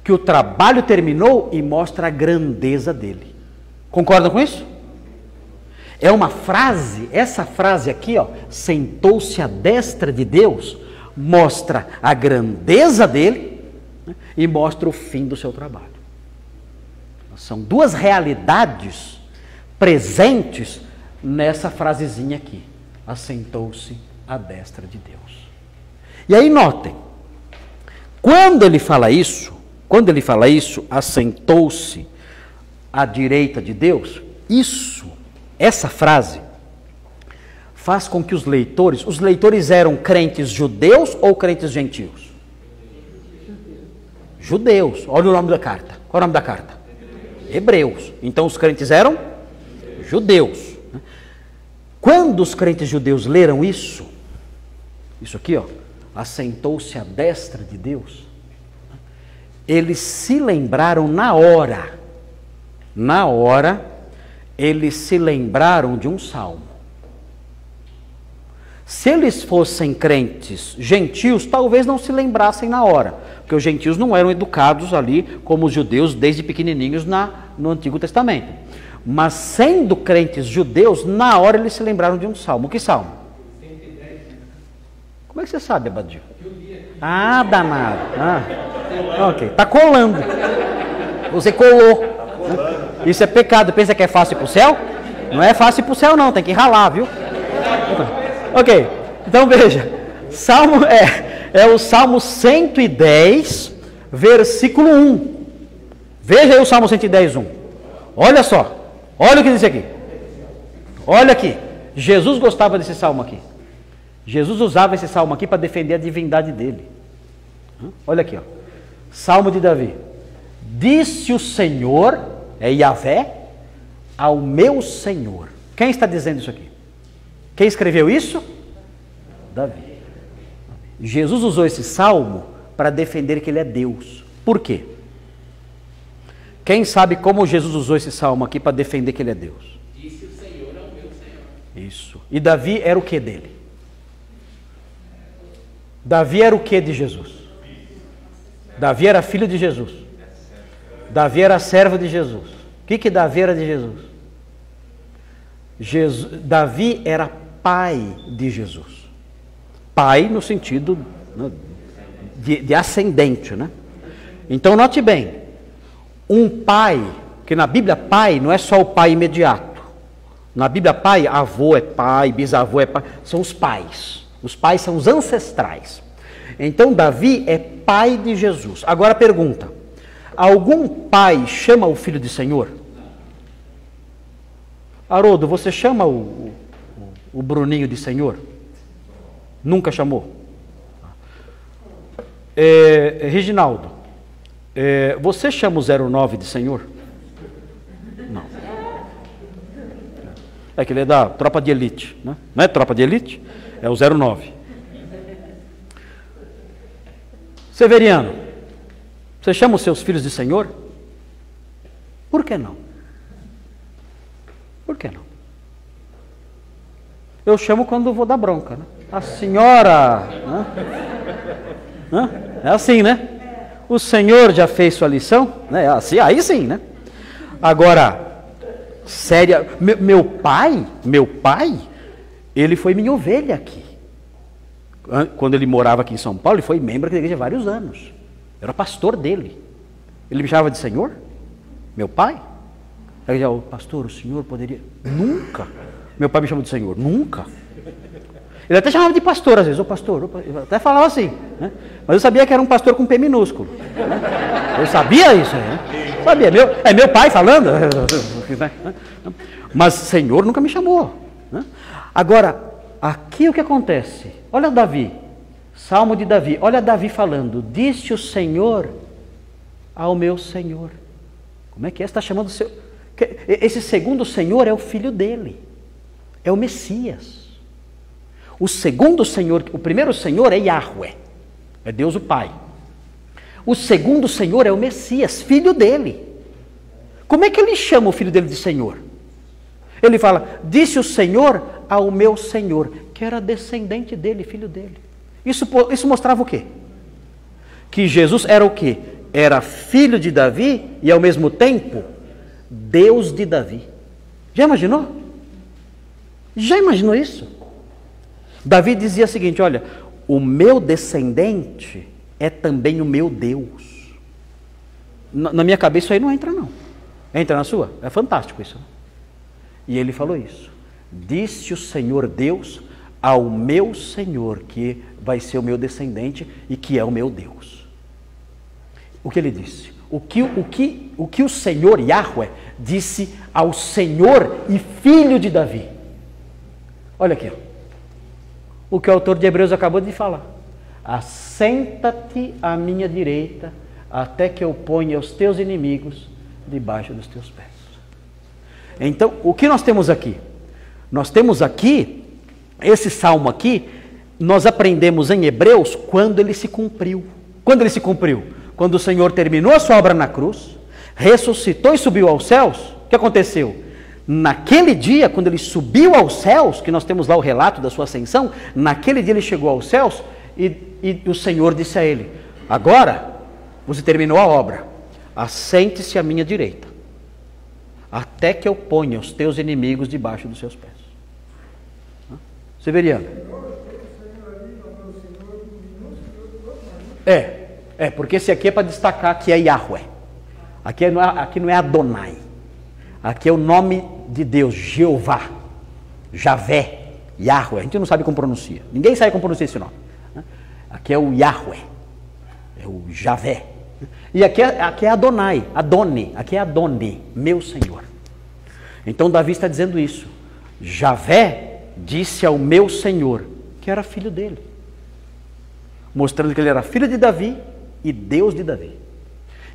que o trabalho terminou e mostra a grandeza dele. Concordam com isso? É uma frase, essa frase aqui, ó, sentou-se à destra de Deus, mostra a grandeza dele, né, e mostra o fim do seu trabalho. São duas realidades presentes nessa frasezinha aqui. Assentou-se à destra de Deus. E aí notem, quando ele fala isso, assentou-se à direita de Deus, essa frase faz com que os leitores eram crentes judeus ou crentes gentios? Judeus. Olha o nome da carta. Qual é o nome da carta? Hebreus. Então os crentes eram judeus. Quando os crentes judeus leram isso aqui, ó, assentou-se à destra de Deus, eles se lembraram na hora, eles se lembraram de um salmo. Se eles fossem crentes gentios, talvez não se lembrassem na hora, porque os gentios não eram educados ali como os judeus desde pequenininhos no Antigo Testamento. Mas sendo crentes judeus, na hora eles se lembraram de um salmo. Que salmo? 110. Como é que você sabe, Abadio? Ah, danado. Ok, está colando. Você colou. Isso é pecado. Pensa que é fácil para o céu? Não é fácil para o céu não, tem que ralar, viu? Ok, então veja, Salmo é o Salmo 110, versículo 1. Veja aí o Salmo 110, 1. Olha só, olha o que diz aqui. Olha aqui, Jesus gostava desse salmo aqui. Jesus usava esse salmo aqui para defender a divindade dele. Olha aqui, ó. Salmo de Davi. Disse o Senhor, é Yahvé, ao meu Senhor. Quem está dizendo isso aqui? Quem escreveu isso? Davi. Jesus usou esse salmo para defender que ele é Deus. Por quê? Quem sabe como Jesus usou esse salmo aqui para defender que ele é Deus? Disse o Senhor ao meu Senhor. Isso. E Davi era o que dele? Davi era o que de Jesus? Davi era filho de Jesus. Davi era servo de Jesus. O que Davi era de Jesus? Davi era pai de Jesus. Pai no sentido, né, de ascendente, né? Então note bem, um pai, que na Bíblia pai não é só o pai imediato, Na Bíblia, pai, avô é pai, bisavô é pai, são os pais. Os pais são os ancestrais. Então, Davi é pai de Jesus. Agora, pergunta: algum pai chama o filho de Senhor? Haroldo, você chama o Bruninho de Senhor? Nunca chamou? Reginaldo, você chama o 09 de Senhor? Não. É que ele é da tropa de elite, né? Não é tropa de elite? É o 09. Severiano, você chama os seus filhos de Senhor? Por que não? Por que não? Eu chamo quando vou dar bronca, né? A senhora, né? É assim, né? O senhor já fez sua lição, né? Assim, aí sim, né? Agora, séria, meu pai, ele foi minha ovelha aqui. Quando ele morava aqui em São Paulo, ele foi membro da igreja há vários anos. Eu era pastor dele. Ele me chamava de Senhor? Meu pai? Aí eu dizia, pastor, o senhor poderia... Nunca. Meu pai me chamou de Senhor. Nunca. Ele até chamava de pastor às vezes. Pastor. Eu até falava assim. Né? Mas eu sabia que era um pastor com P minúsculo. Né? Eu sabia isso. Né? Sabia. Meu pai falando. Mas Senhor nunca me chamou. Né? Agora, aqui o que acontece? Olha Davi. Salmo de Davi. Olha Davi falando. Disse o Senhor ao meu Senhor. Como é que é? Você está chamando o seu... Esse segundo Senhor é o filho dele. É o Messias. O segundo Senhor, o primeiro Senhor é Yahweh. É Deus o Pai. O segundo Senhor é o Messias, filho dele. Como é que ele chama o filho dele de Senhor? Ele fala, disse o Senhor ao meu Senhor, que era descendente dele, filho dele. Isso mostrava o quê? Que Jesus era o quê? Era filho de Davi e ao mesmo tempo Deus de Davi. Já imaginou? Já imaginou isso? Davi dizia o seguinte, olha, o meu descendente é também o meu Deus. Na minha cabeça isso aí não entra não. Entra na sua? É fantástico isso. E ele falou isso. Disse o Senhor Deus ao meu Senhor, que vai ser o meu descendente e que é o meu Deus. O que ele disse? O que o Senhor Yahweh disse ao Senhor e filho de Davi. Olha aqui. O que o autor de Hebreus acabou de falar. Assenta-te à minha direita, até que eu ponha os teus inimigos debaixo dos teus pés. Então, o que nós temos aqui? Nós temos aqui, esse salmo aqui, nós aprendemos em Hebreus quando ele se cumpriu. Quando ele se cumpriu? Quando o Senhor terminou a sua obra na cruz, ressuscitou e subiu aos céus, o que aconteceu? Naquele dia, quando ele subiu aos céus, que nós temos lá o relato da sua ascensão, naquele dia ele chegou aos céus e o Senhor disse a ele, agora você terminou a obra, assente-se à minha direita, até que eu ponha os teus inimigos debaixo dos seus pés. Severiano. Porque esse aqui é para destacar que é Yahweh. Aqui não é Adonai. Aqui é o nome de Deus, Jeová, Javé, Yahweh. A gente não sabe como pronuncia. Ninguém sabe como pronuncia esse nome. Aqui é o Yahweh, é o Javé. E aqui é Adonai, Adoni, aqui é Adoni, meu Senhor. Então Davi está dizendo isso. Javé disse ao meu Senhor, que era filho dele. Mostrando que ele era filho de Davi e Deus de Davi.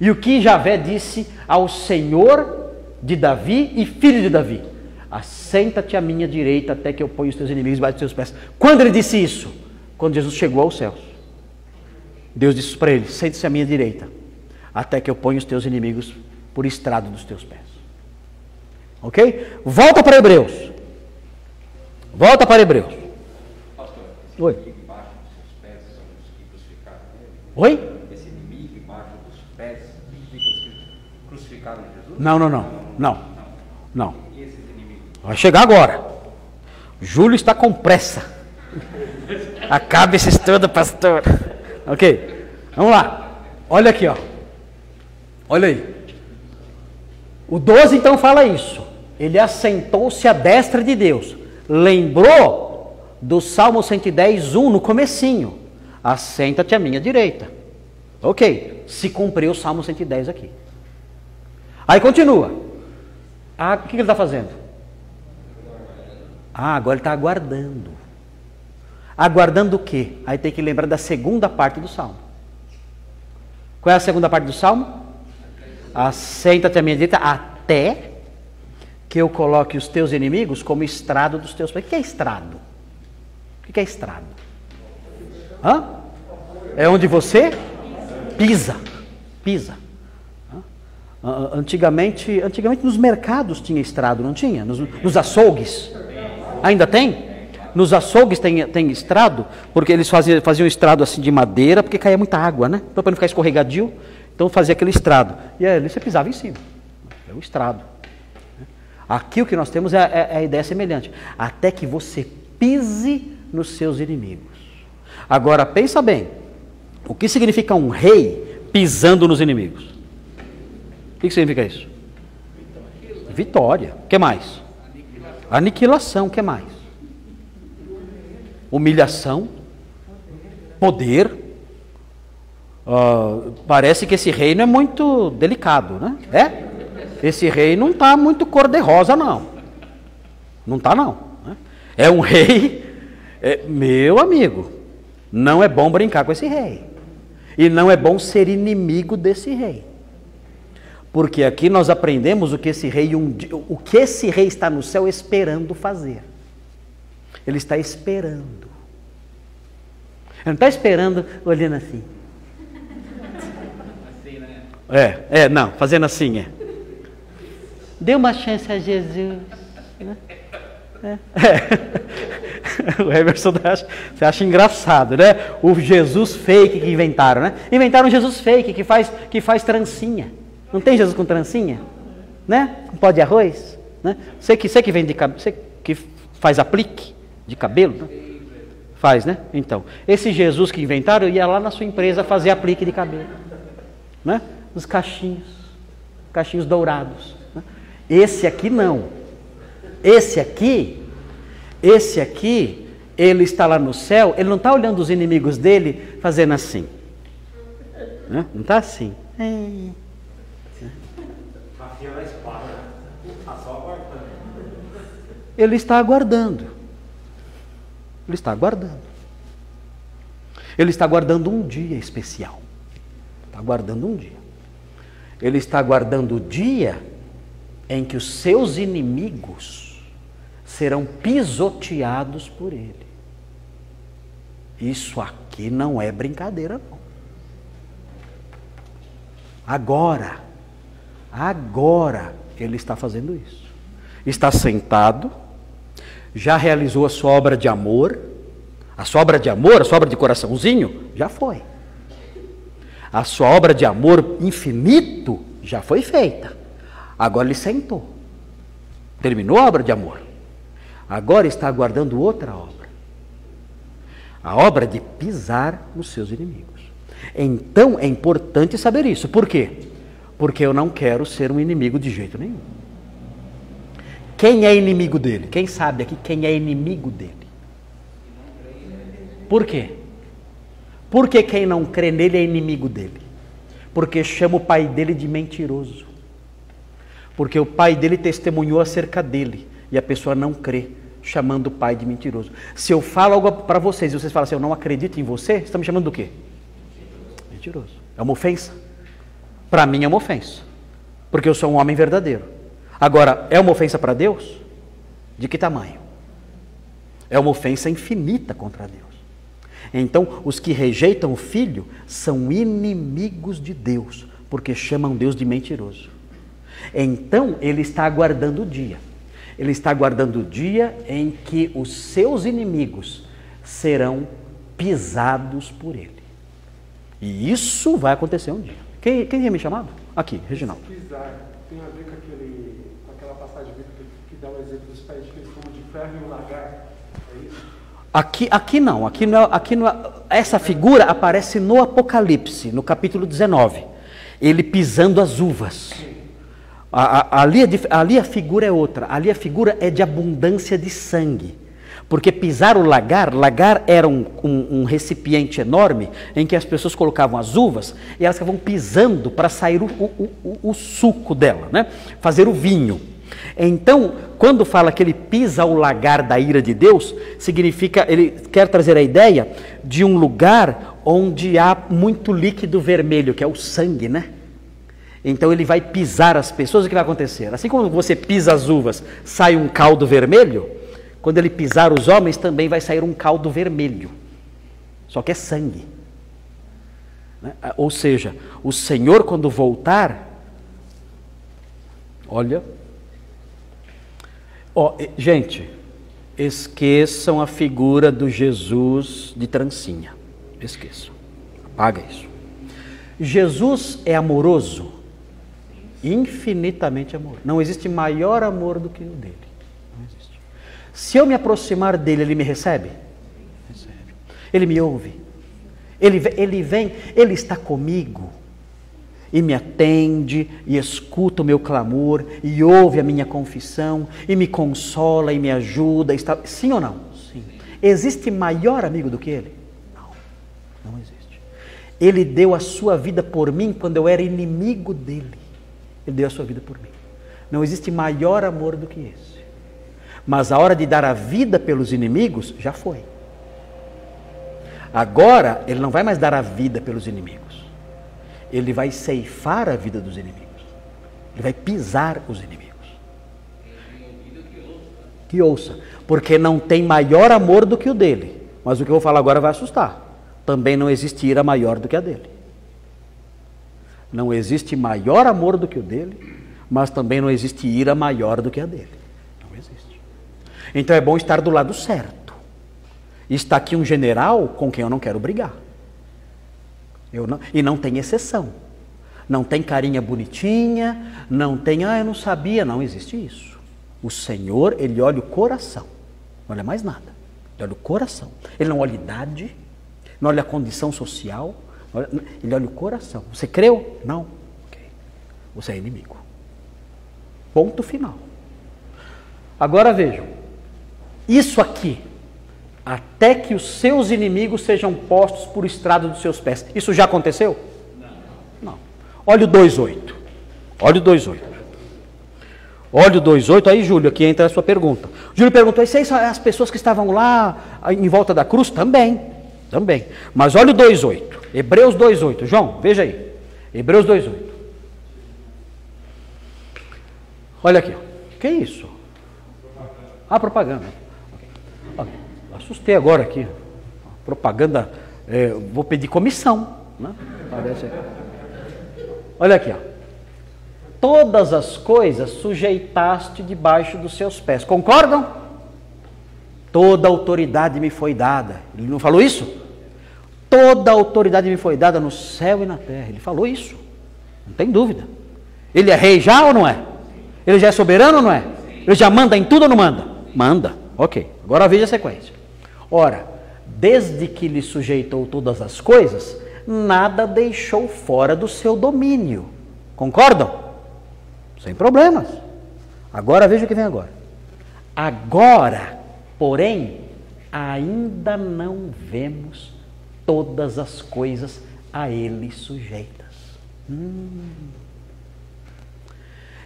E o que Javé disse ao Senhor de Davi e filho de Davi? Assenta-te à minha direita até que eu ponha os teus inimigos debaixo dos teus pés. Quando ele disse isso? Quando Jesus chegou aos céus. Deus disse para ele, sente-se à minha direita até que eu ponha os teus inimigos por estrado dos teus pés. Ok? Volta para Hebreus. Volta para Hebreus. Pastor, Oi. inimigo embaixo dos seus pés são os que crucificaram ele? Oi? Esse inimigo embaixo dos pés significa os que crucificaram Jesus? Não. E esses inimigos? Vai chegar agora. Júlio está com pressa. Acabe esse estudo, pastor. Ok, vamos lá. Olha aqui, ó. Olha aí. O 12 então fala isso. Ele assentou-se à destra de Deus. Lembrou do Salmo 110:1 no comecinho. Assenta-te à minha direita. Ok, se cumpriu o Salmo 110 aqui. Aí continua. O que ele está fazendo? Agora ele está aguardando. Aguardando o quê? Aí tem que lembrar da segunda parte do Salmo. Qual é a segunda parte do Salmo? Assenta-te à minha direita até que eu coloque os teus inimigos como estrado dos teus pés. O que é estrado? O que é estrado? É onde você pisa. Pisa. Antigamente nos mercados tinha estrado, não tinha? Nos açougues. Ainda tem? Nos açougues tem estrado, porque eles faziam estrado assim de madeira, porque caía muita água, né? Então para não ficar escorregadio, então fazia aquele estrado. E ali você pisava em cima. É o estrado. Aqui o que nós temos é a ideia semelhante. Até que você pise nos seus inimigos. Agora pensa bem. O que significa um rei pisando nos inimigos? O que significa isso? Vitória. O que mais? Aniquilação. O que mais? Humilhação. Poder. Parece que esse reino é muito delicado, né? Esse rei não está muito cor-de-rosa, não. Não está, não. É um rei, meu amigo, não é bom brincar com esse rei. E não é bom ser inimigo desse rei. Porque aqui nós aprendemos o que esse rei está no céu esperando fazer. Ele está esperando. Ele não está esperando olhando assim. Assim, né? Não, fazendo assim, Dê uma chance a Jesus. Né? O Emerson você acha engraçado, né? O Jesus fake que inventaram, né? Inventaram um Jesus fake que faz trancinha. Não tem Jesus com trancinha? Né? Com pó de arroz? Né? Você que vem de cabelo, você que faz aplique de cabelo? Né? Faz, né? Então, esse Jesus que inventaram ia lá na sua empresa fazer aplique de cabelo. Né? Os cachinhos dourados. Né? Esse aqui não. Esse aqui, ele está lá no céu, ele não está olhando os inimigos dele fazendo assim. Né? Não está assim. Ele está aguardando. Ele está aguardando. Ele está aguardando um dia especial. Está aguardando um dia. Ele está aguardando o dia em que os seus inimigos serão pisoteados por ele. Isso aqui não é brincadeira, não. Agora ele está fazendo isso. Está sentado, já realizou a sua obra de amor. A sua obra de amor, a sua obra de coraçãozinho, já foi. A sua obra de amor infinito já foi feita. Agora ele sentou. Terminou a obra de amor. Agora está aguardando outra obra. A obra de pisar nos seus inimigos. Então é importante saber isso. Por quê? Porque eu não quero ser um inimigo de jeito nenhum. Quem é inimigo dele? Quem sabe aqui quem é inimigo dele? Por quê? Porque quem não crê nele é inimigo dele. Porque chama o pai dele de mentiroso. Porque o pai dele testemunhou acerca dele e a pessoa não crê, chamando o pai de mentiroso. Se eu falo algo para vocês e vocês falam assim, eu não acredito em você, vocês estão me chamando do quê? Mentiroso. É uma ofensa. Para mim é uma ofensa. Porque eu sou um homem verdadeiro. Agora, é uma ofensa para Deus? De que tamanho? É uma ofensa infinita contra Deus. Então, os que rejeitam o Filho são inimigos de Deus, porque chamam Deus de mentiroso. Então, ele está aguardando o dia. Ele está aguardando o dia em que os seus inimigos serão pisados por ele. E isso vai acontecer um dia. Quem tinha me chamado? Aqui, Reginaldo. Pisar tem a ver com aquela passagem bíblica que dá o exemplo dos pés de como de ferro e um lagar. É isso? Aqui não. Essa figura aparece no Apocalipse, no capítulo 19. Ele pisando as uvas. Ali a figura é outra. Ali a figura é de abundância de sangue. Porque pisar o lagar era um recipiente enorme em que as pessoas colocavam as uvas e elas ficavam pisando para sair o suco dela, né? Fazer o vinho. Então, quando fala que ele pisa o lagar da ira de Deus, significa, ele quer trazer a ideia de um lugar onde há muito líquido vermelho, que é o sangue, né? Então ele vai pisar as pessoas, o que vai acontecer? Assim como você pisa as uvas, sai um caldo vermelho, quando ele pisar os homens também vai sair um caldo vermelho, só que é sangue, né? Ou seja, o Senhor quando voltar, olha, gente, esqueçam a figura do Jesus de trancinha, esqueçam, apaga isso. Jesus é amoroso, infinitamente amoroso, não existe maior amor do que o dele. Se eu me aproximar dele, ele me recebe? Recebe. Ele me ouve. Ele vem, ele está comigo. E me atende, e escuta o meu clamor, e ouve a minha confissão, e me consola, e me ajuda. Sim ou não? Sim. Existe maior amigo do que ele? Não, não existe. Ele deu a sua vida por mim quando eu era inimigo dele. Ele deu a sua vida por mim. Não existe maior amor do que esse. Mas a hora de dar a vida pelos inimigos, já foi. Agora, ele não vai mais dar a vida pelos inimigos. Ele vai ceifar a vida dos inimigos. Ele vai pisar os inimigos. Que ouça. Porque não tem maior amor do que o dele. Mas o que eu vou falar agora vai assustar. Também não existe ira maior do que a dele. Não existe maior amor do que o dele, mas também não existe ira maior do que a dele. Então é bom estar do lado certo. Está aqui um general com quem eu não quero brigar. E não tem exceção. Não tem carinha bonitinha, não tem, eu não sabia, não existe isso. O Senhor, ele olha o coração, não olha mais nada. Ele olha o coração. Ele não olha idade, não olha a condição social, ele olha o coração. Você creu? Não. Okay. Você é inimigo. Ponto final. Agora vejam. Isso aqui, até que os seus inimigos sejam postos por estrado dos seus pés. Isso já aconteceu? Não. Olha o 2,8. Olha o 2,8. Olha o 2,8. Aí, Júlio, aqui entra a sua pergunta. Júlio perguntou, e são as pessoas que estavam lá em volta da cruz? Também. Também. Mas olha o 2,8. Hebreus 2,8. João, veja aí. Hebreus 2,8. Olha aqui. Que isso? Propaganda. Assustei agora aqui. Propaganda, vou pedir comissão, né? Parece. Olha aqui, ó. Todas as coisas sujeitaste debaixo dos seus pés. Concordam? Toda autoridade me foi dada. Ele não falou isso? Toda autoridade me foi dada no céu e na terra. Ele falou isso. Não tem dúvida. Ele é rei já ou não é? Ele já é soberano ou não é? Ele já manda em tudo ou não manda? Manda. Ok. Agora veja a sequência. Ora, desde que lhe sujeitou todas as coisas, nada deixou fora do seu domínio. Concordam? Sem problemas. Agora veja o que vem agora. Agora, porém, ainda não vemos todas as coisas a ele sujeitas.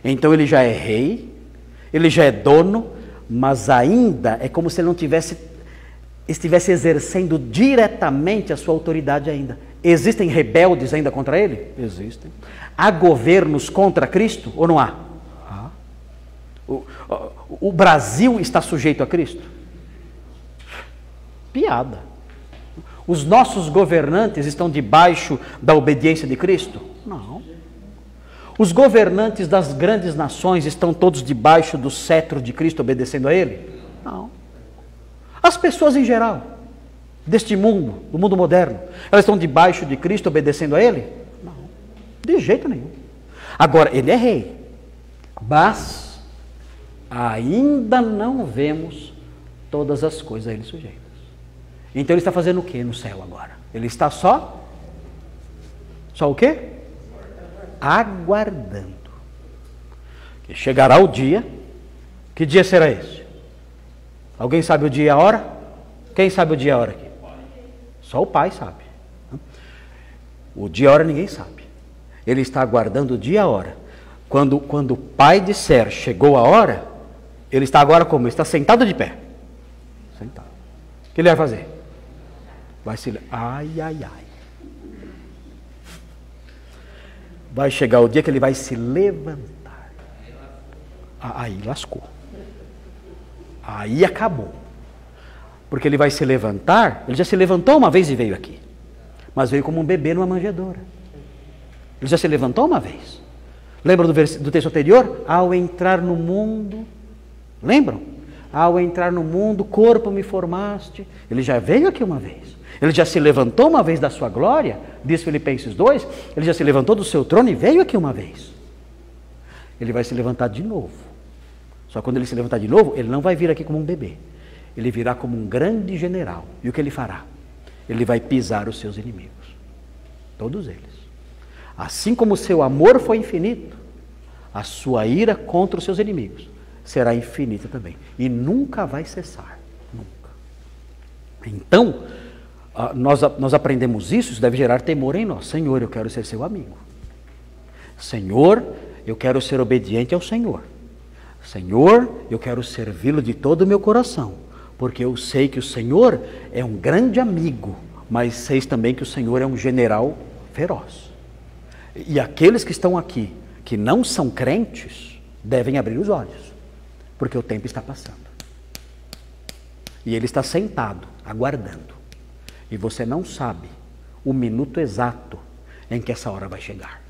Então ele já é rei, ele já é dono, mas ainda é como se ele não estivesse exercendo diretamente a sua autoridade ainda. Existem rebeldes ainda contra ele? Existem. Há governos contra Cristo ou não há? Há. O Brasil está sujeito a Cristo? Piada. Os nossos governantes estão debaixo da obediência de Cristo? Não. Os governantes das grandes nações estão todos debaixo do cetro de Cristo, obedecendo a Ele? Não. As pessoas em geral, deste mundo, do mundo moderno, elas estão debaixo de Cristo, obedecendo a Ele? Não. De jeito nenhum. Agora, Ele é rei, mas ainda não vemos todas as coisas a Ele sujeitas. Então Ele está fazendo o que no céu agora? Ele está só o quê? Aguardando. E chegará o dia. Que dia será esse? Alguém sabe o dia e a hora? Quem sabe o dia e a hora aqui? Só o Pai sabe. O dia e a hora ninguém sabe. Ele está aguardando o dia e a hora. Quando o Pai disser, chegou a hora, ele está agora como? Ele está sentado de pé. Sentado. O que ele vai fazer? Vai se... Ai, ai, ai. Vai chegar o dia que ele vai se levantar. Aí lascou. Aí acabou. Porque ele vai se levantar, ele já se levantou uma vez e veio aqui. Mas veio como um bebê numa manjedoura. Ele já se levantou uma vez. Lembram do texto anterior? Ao entrar no mundo, lembram? Ao entrar no mundo, corpo me formaste. Ele já veio aqui uma vez. Ele já se levantou uma vez da sua glória, diz Filipenses 2, ele já se levantou do seu trono e veio aqui uma vez. Ele vai se levantar de novo. Só que quando ele se levantar de novo, ele não vai vir aqui como um bebê. Ele virá como um grande general. E o que ele fará? Ele vai pisar os seus inimigos. Todos eles. Assim como o seu amor foi infinito, a sua ira contra os seus inimigos será infinita também. E nunca vai cessar. Nunca. Então, nós aprendemos isso deve gerar temor em nós. Senhor, eu quero ser seu amigo. Senhor, eu quero ser obediente ao Senhor. Senhor, eu quero servi-lo de todo o meu coração, porque eu sei que o Senhor é um grande amigo, mas sei também que o Senhor é um general feroz. E aqueles que estão aqui, que não são crentes, devem abrir os olhos, porque o tempo está passando. E ele está sentado, aguardando. E você não sabe o minuto exato em que essa hora vai chegar.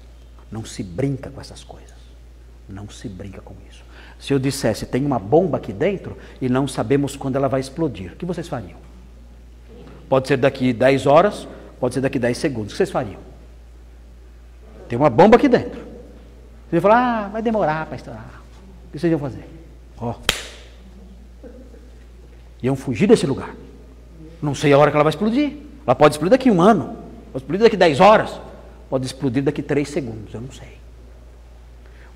Não se brinca com essas coisas. Não se brinca com isso. Se eu dissesse, tem uma bomba aqui dentro e não sabemos quando ela vai explodir, o que vocês fariam? Pode ser daqui 10 horas, pode ser daqui 10 segundos. O que vocês fariam? Tem uma bomba aqui dentro. Vocês vão falar, vai demorar para estourar. O que vocês iam fazer? Iam fugir desse lugar. Não sei a hora que ela vai explodir. Ela pode explodir daqui 1 ano, pode explodir daqui 10 horas, pode explodir daqui 3 segundos, eu não sei.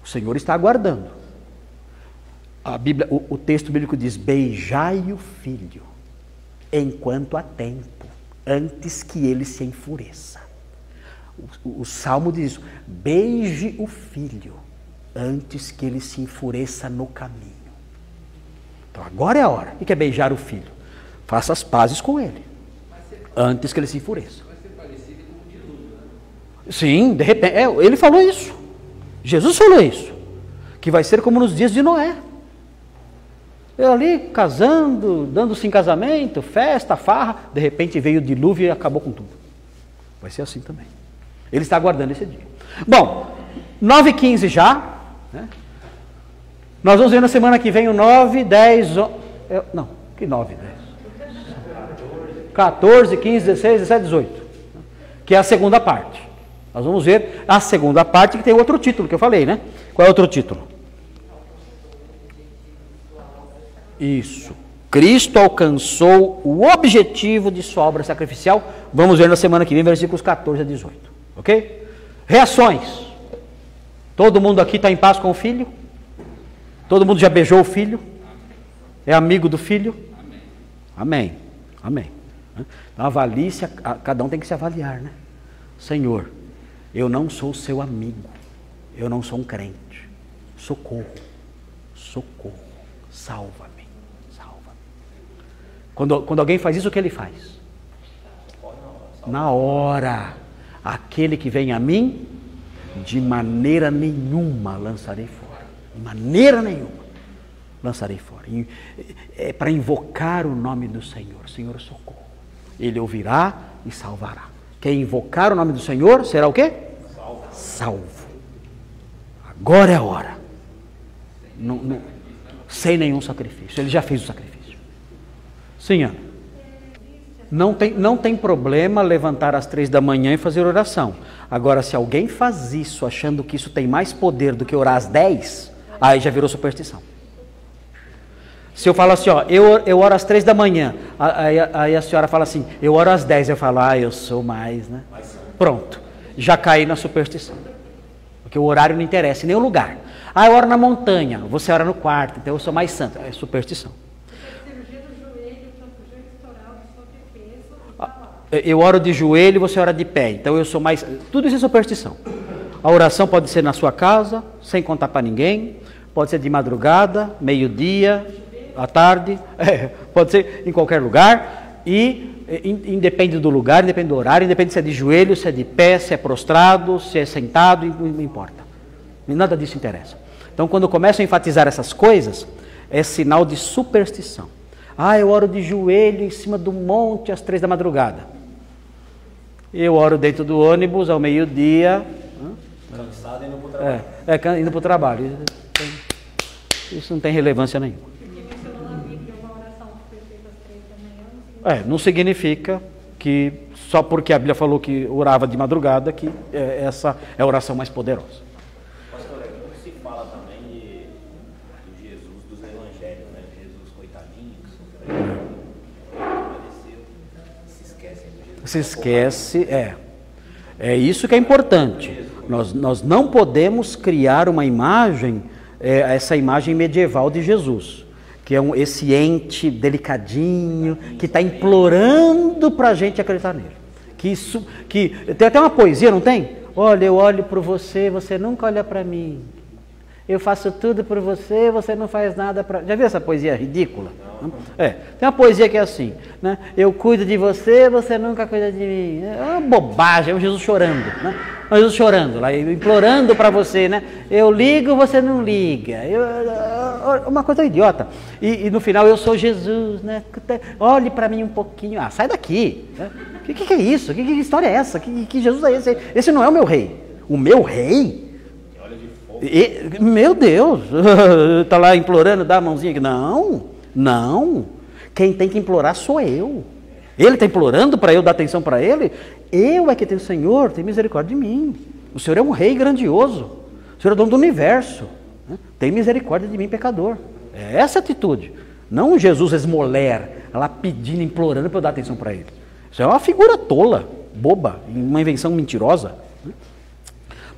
O Senhor está aguardando. A Bíblia, o texto bíblico diz, beijai o filho, enquanto há tempo, antes que ele se enfureça. O Salmo diz isso, beije o filho, antes que ele se enfureça no caminho. Então agora é a hora. O que é beijar o filho? Faça as pazes com ele, antes que ele se enfureça. Vai ser parecido com o dilúvio, né? Sim, de repente, ele falou isso. Jesus falou isso. Que vai ser como nos dias de Noé. Ele ali casando, dando-se em casamento, festa, farra, de repente veio o dilúvio e acabou com tudo. Vai ser assim também. Ele está aguardando esse dia. Bom, 9h15 já, né? Nós vamos ver na semana que vem o 9, 10, não, que 9, 10? 14, 15, 16, 17, 18. Que é a segunda parte. Nós vamos ver a segunda parte que tem outro título que eu falei, né? Qual é o outro título? Isso. Cristo alcançou o objetivo de sua obra sacrificial. Vamos ver na semana que vem, versículos 14 a 18. Ok? Reações. Todo mundo aqui está em paz com o filho? Todo mundo já beijou o filho? É amigo do filho? Amém. Amém. Então, avalie-se, cada um tem que se avaliar, né? Senhor, eu não sou seu amigo. Eu não sou um crente. Socorro. Socorro. Salva-me. Quando alguém faz isso, o que ele faz? Na hora. Aquele que vem a mim, de maneira nenhuma lançarei fora. De maneira nenhuma lançarei fora. É para invocar o nome do Senhor. Senhor, socorro. Ele ouvirá e salvará. Quem invocar o nome do Senhor será o quê? Salvo. Agora é a hora. Sem nenhum sacrifício. Ele já fez o sacrifício. Sim, Ana. Não tem problema levantar às 3 da manhã e fazer oração. Agora, se alguém faz isso achando que isso tem mais poder do que orar às 10, aí já virou superstição. Se eu falo assim, ó, eu oro às 3 da manhã, aí a senhora fala assim, eu oro às 10, eu falo, eu sou mais, né? Pronto, já caí na superstição. Porque o horário não interessa, nem o lugar. Ah, eu oro na montanha, você ora no quarto, então eu sou mais santo. É superstição. Eu oro de joelho, você ora de pé, então eu sou mais... Tudo isso é superstição. A oração pode ser na sua casa, sem contar para ninguém, pode ser de madrugada, meio-dia, à tarde, pode ser em qualquer lugar, e independe do lugar, independe do horário, independe se é de joelho, se é de pé, se é prostrado, se é sentado, não importa. Nada disso interessa. Então, quando começam a enfatizar essas coisas, é sinal de superstição. Ah, eu oro de joelho em cima do monte às 3 da madrugada. Eu oro dentro do ônibus ao meio-dia. Cansado indo para o trabalho. Indo para o trabalho. Isso não tem relevância nenhuma. Não significa que só porque a Bíblia falou que orava de madrugada, que essa é a oração mais poderosa. Pastor, muito se fala também de Jesus dos evangelhos, né? Jesus coitadinho, que sofreu, padeceu, se esquece de Jesus. Se esquece, é isso que é importante. Nós não podemos criar uma imagem, essa imagem medieval de Jesus, que é esse ente delicadinho, que está implorando para a gente acreditar nele. Que tem até uma poesia, não tem? Olha, eu olho para você, você nunca olha para mim. Eu faço tudo por você, você não faz nada para... Já viu essa poesia ridícula? Tem uma poesia que é assim, né? Eu cuido de você, você nunca cuida de mim. É uma bobagem, é o Jesus chorando, né? É o Jesus chorando, lá, implorando para você, né? Eu ligo, você não liga. Uma coisa idiota. E no final, eu sou Jesus, né? Olhe para mim um pouquinho. Ah, sai daqui. Né? Que é isso? Que história é essa? Que Jesus é esse? Esse não é o meu rei. O meu rei? Meu Deus, está lá implorando, dá a mãozinha aqui. Não. Quem tem que implorar sou eu. Ele está implorando para eu dar atenção para ele. Eu é que tenho, Senhor, tem misericórdia de mim. O Senhor é um rei grandioso. O Senhor é dono do universo. Tem misericórdia de mim, pecador. É essa a atitude. Não Jesus esmoler, lá pedindo, implorando para eu dar atenção para ele. Isso é uma figura tola, boba, uma invenção mentirosa.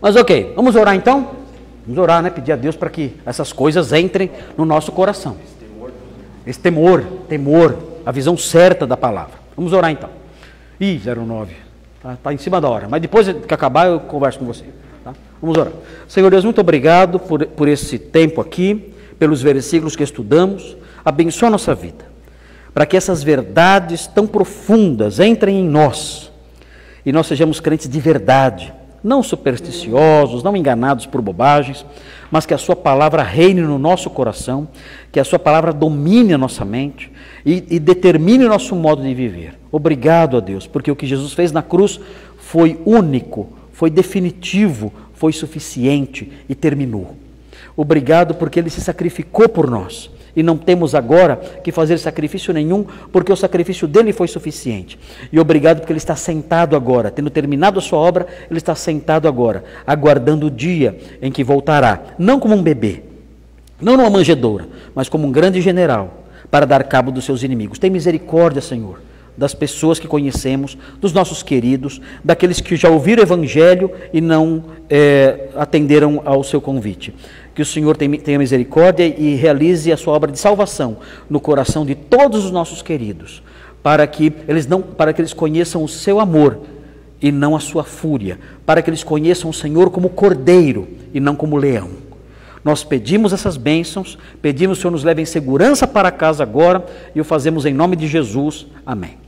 Mas ok, vamos orar então? Vamos orar, né? Pedir a Deus para que essas coisas entrem no nosso coração. Esse temor, a visão certa da palavra. Vamos orar então. 09, tá em cima da hora, mas depois que acabar eu converso com você. Tá? Vamos orar. Senhor Deus, muito obrigado por esse tempo aqui, pelos versículos que estudamos. Abençoa a nossa vida, para que essas verdades tão profundas entrem em nós e nós sejamos crentes de verdade, não supersticiosos, não enganados por bobagens, mas que a sua palavra reine no nosso coração, que a sua palavra domine a nossa mente e determine o nosso modo de viver. Obrigado a Deus, porque o que Jesus fez na cruz foi único, foi definitivo, foi suficiente e terminou. Obrigado porque Ele se sacrificou por nós. E não temos agora que fazer sacrifício nenhum, porque o sacrifício dele foi suficiente. E obrigado porque ele está sentado agora, tendo terminado a sua obra, ele está sentado agora, aguardando o dia em que voltará, não como um bebê, não numa manjedoura, mas como um grande general, para dar cabo dos seus inimigos. Tem misericórdia, Senhor, das pessoas que conhecemos, dos nossos queridos, daqueles que já ouviram o Evangelho e não atenderam ao seu convite. Que o Senhor tenha misericórdia e realize a sua obra de salvação no coração de todos os nossos queridos, para que eles conheçam o seu amor e não a sua fúria, para que eles conheçam o Senhor como cordeiro e não como leão. Nós pedimos essas bênçãos, pedimos que o Senhor nos leve em segurança para casa agora e o fazemos em nome de Jesus. Amém.